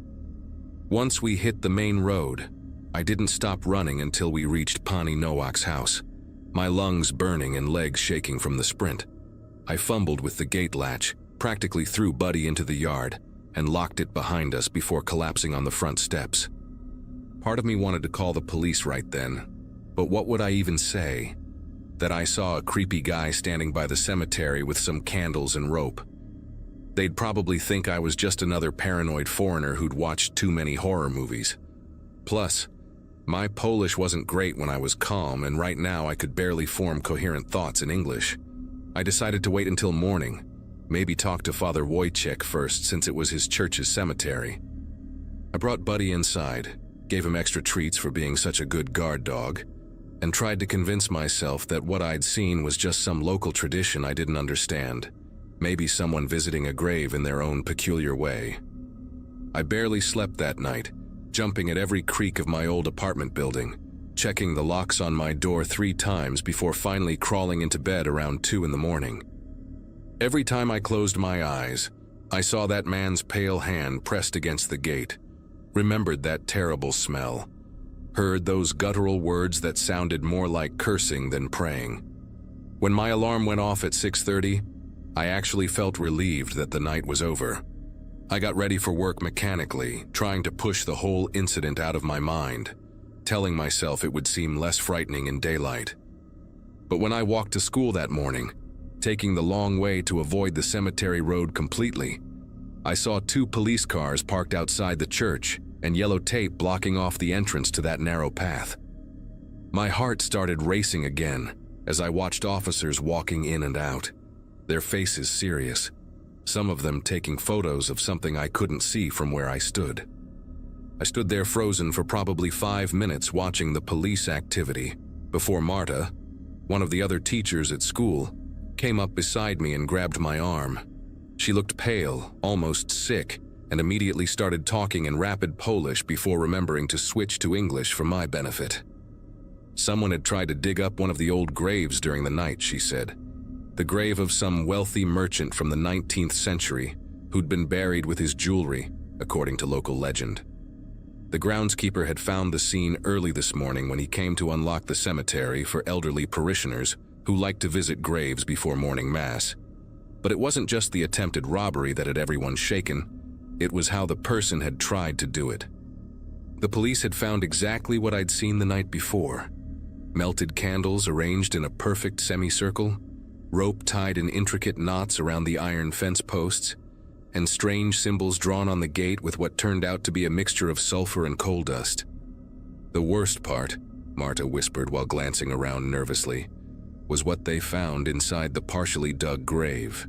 Once we hit the main road, I didn't stop running until we reached Pani Nowak's house, my lungs burning and legs shaking from the sprint. I fumbled with the gate latch, practically threw Buddy into the yard, and locked it behind us before collapsing on the front steps. Part of me wanted to call the police right then, but what would I even say? That I saw a creepy guy standing by the cemetery with some candles and rope. They'd probably think I was just another paranoid foreigner who'd watched too many horror movies. Plus, my Polish wasn't great when I was calm, and right now I could barely form coherent thoughts in English. I decided to wait until morning, maybe talk to Father Wojciech first since it was his church's cemetery. I brought Buddy inside, gave him extra treats for being such a good guard dog, and tried to convince myself that what I'd seen was just some local tradition I didn't understand, maybe someone visiting a grave in their own peculiar way. I barely slept that night, jumping at every creak of my old apartment building, checking the locks on my door 3 times before finally crawling into bed around 2 in the morning. Every time I closed my eyes, I saw that man's pale hand pressed against the gate, remembered that terrible smell, heard those guttural words that sounded more like cursing than praying. When my alarm went off at 6:30, I actually felt relieved that the night was over. I got ready for work mechanically, trying to push the whole incident out of my mind, telling myself it would seem less frightening in daylight. But when I walked to school that morning, taking the long way to avoid the cemetery road completely, I saw 2 police cars parked outside the church and yellow tape blocking off the entrance to that narrow path. My heart started racing again as I watched officers walking in and out, their faces serious, some of them taking photos of something I couldn't see from where I stood. I stood there frozen for probably 5 minutes watching the police activity before Marta, one of the other teachers at school, came up beside me and grabbed my arm. She looked pale, almost sick, and immediately started talking in rapid Polish before remembering to switch to English for my benefit. Someone had tried to dig up one of the old graves during the night, she said. The grave of some wealthy merchant from the 19th century who'd been buried with his jewelry, according to local legend. The groundskeeper had found the scene early this morning when he came to unlock the cemetery for elderly parishioners who liked to visit graves before morning mass. But it wasn't just the attempted robbery that had everyone shaken. It was how the person had tried to do it. The police had found exactly what I'd seen the night before. Melted candles arranged in a perfect semicircle, rope tied in intricate knots around the iron fence posts, and strange symbols drawn on the gate with what turned out to be a mixture of sulfur and coal dust. The worst part, Marta whispered while glancing around nervously, was what they found inside the partially dug grave.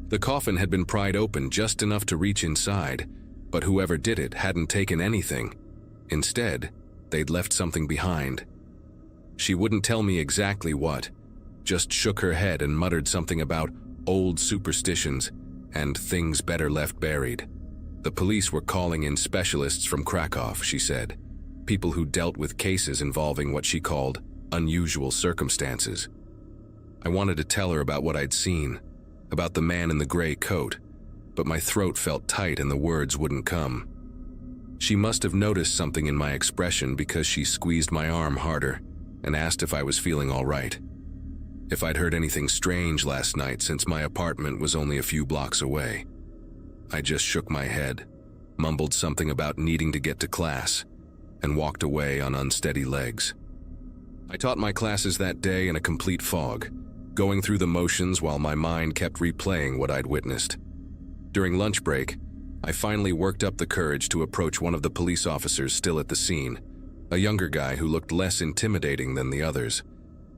The coffin had been pried open just enough to reach inside, but whoever did it hadn't taken anything. Instead, they'd left something behind. She wouldn't tell me exactly what, just shook her head and muttered something about old superstitions and things better left buried. The police were calling in specialists from Krakow, she said, people who dealt with cases involving what she called unusual circumstances. I wanted to tell her about what I'd seen, about the man in the gray coat, but my throat felt tight and the words wouldn't come. She must have noticed something in my expression because she squeezed my arm harder and asked if I was feeling all right. If I'd heard anything strange last night since my apartment was only a few blocks away. I just shook my head, mumbled something about needing to get to class, and walked away on unsteady legs. I taught my classes that day in a complete fog, going through the motions while my mind kept replaying what I'd witnessed. During lunch break, I finally worked up the courage to approach one of the police officers still at the scene, a younger guy who looked less intimidating than the others.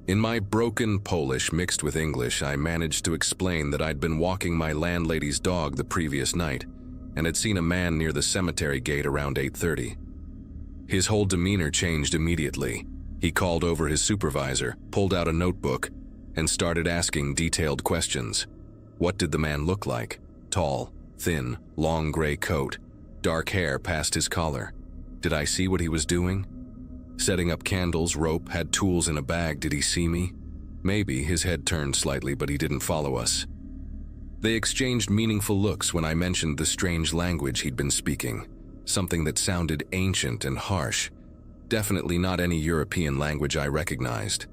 In my broken Polish mixed with English, I managed to explain that I'd been walking my landlady's dog the previous night and had seen a man near the cemetery gate around 8:30. His whole demeanor changed immediately. He called over his supervisor, pulled out a notebook, and started asking detailed questions. What did the man look like? Tall, thin, long gray coat. dark hair past his collar. Did I see what he was doing? Setting up candles, rope, had tools in a bag. Did he see me? Maybe. His head turned slightly, but he didn't follow us. They exchanged meaningful looks when I mentioned the strange language he'd been speaking, something that sounded ancient and harsh. Definitely not any European language I recognized.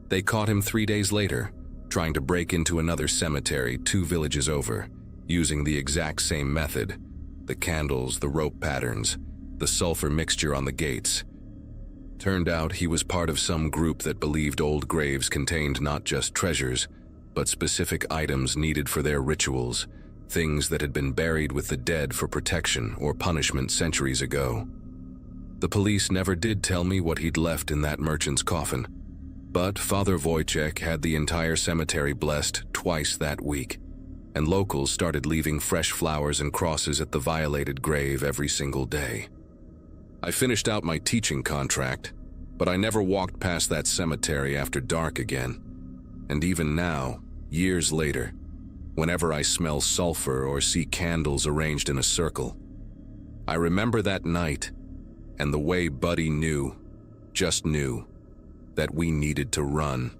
They caught him 3 days later, trying to break into another cemetery 2 villages over, using the exact same method: the candles, the rope patterns, the sulfur mixture on the gates. Turned out he was part of some group that believed old graves contained not just treasures, but specific items needed for their rituals, things that had been buried with the dead for protection or punishment centuries ago. The police never did tell me what he'd left in that merchant's coffin, but Father Wojciech had the entire cemetery blessed twice that week, and locals started leaving fresh flowers and crosses at the violated grave every single day. I finished out my teaching contract, but I never walked past that cemetery after dark again. And even now, years later, whenever I smell sulfur or see candles arranged in a circle, I remember that night and the way Buddy knew, just knew, that we needed to run.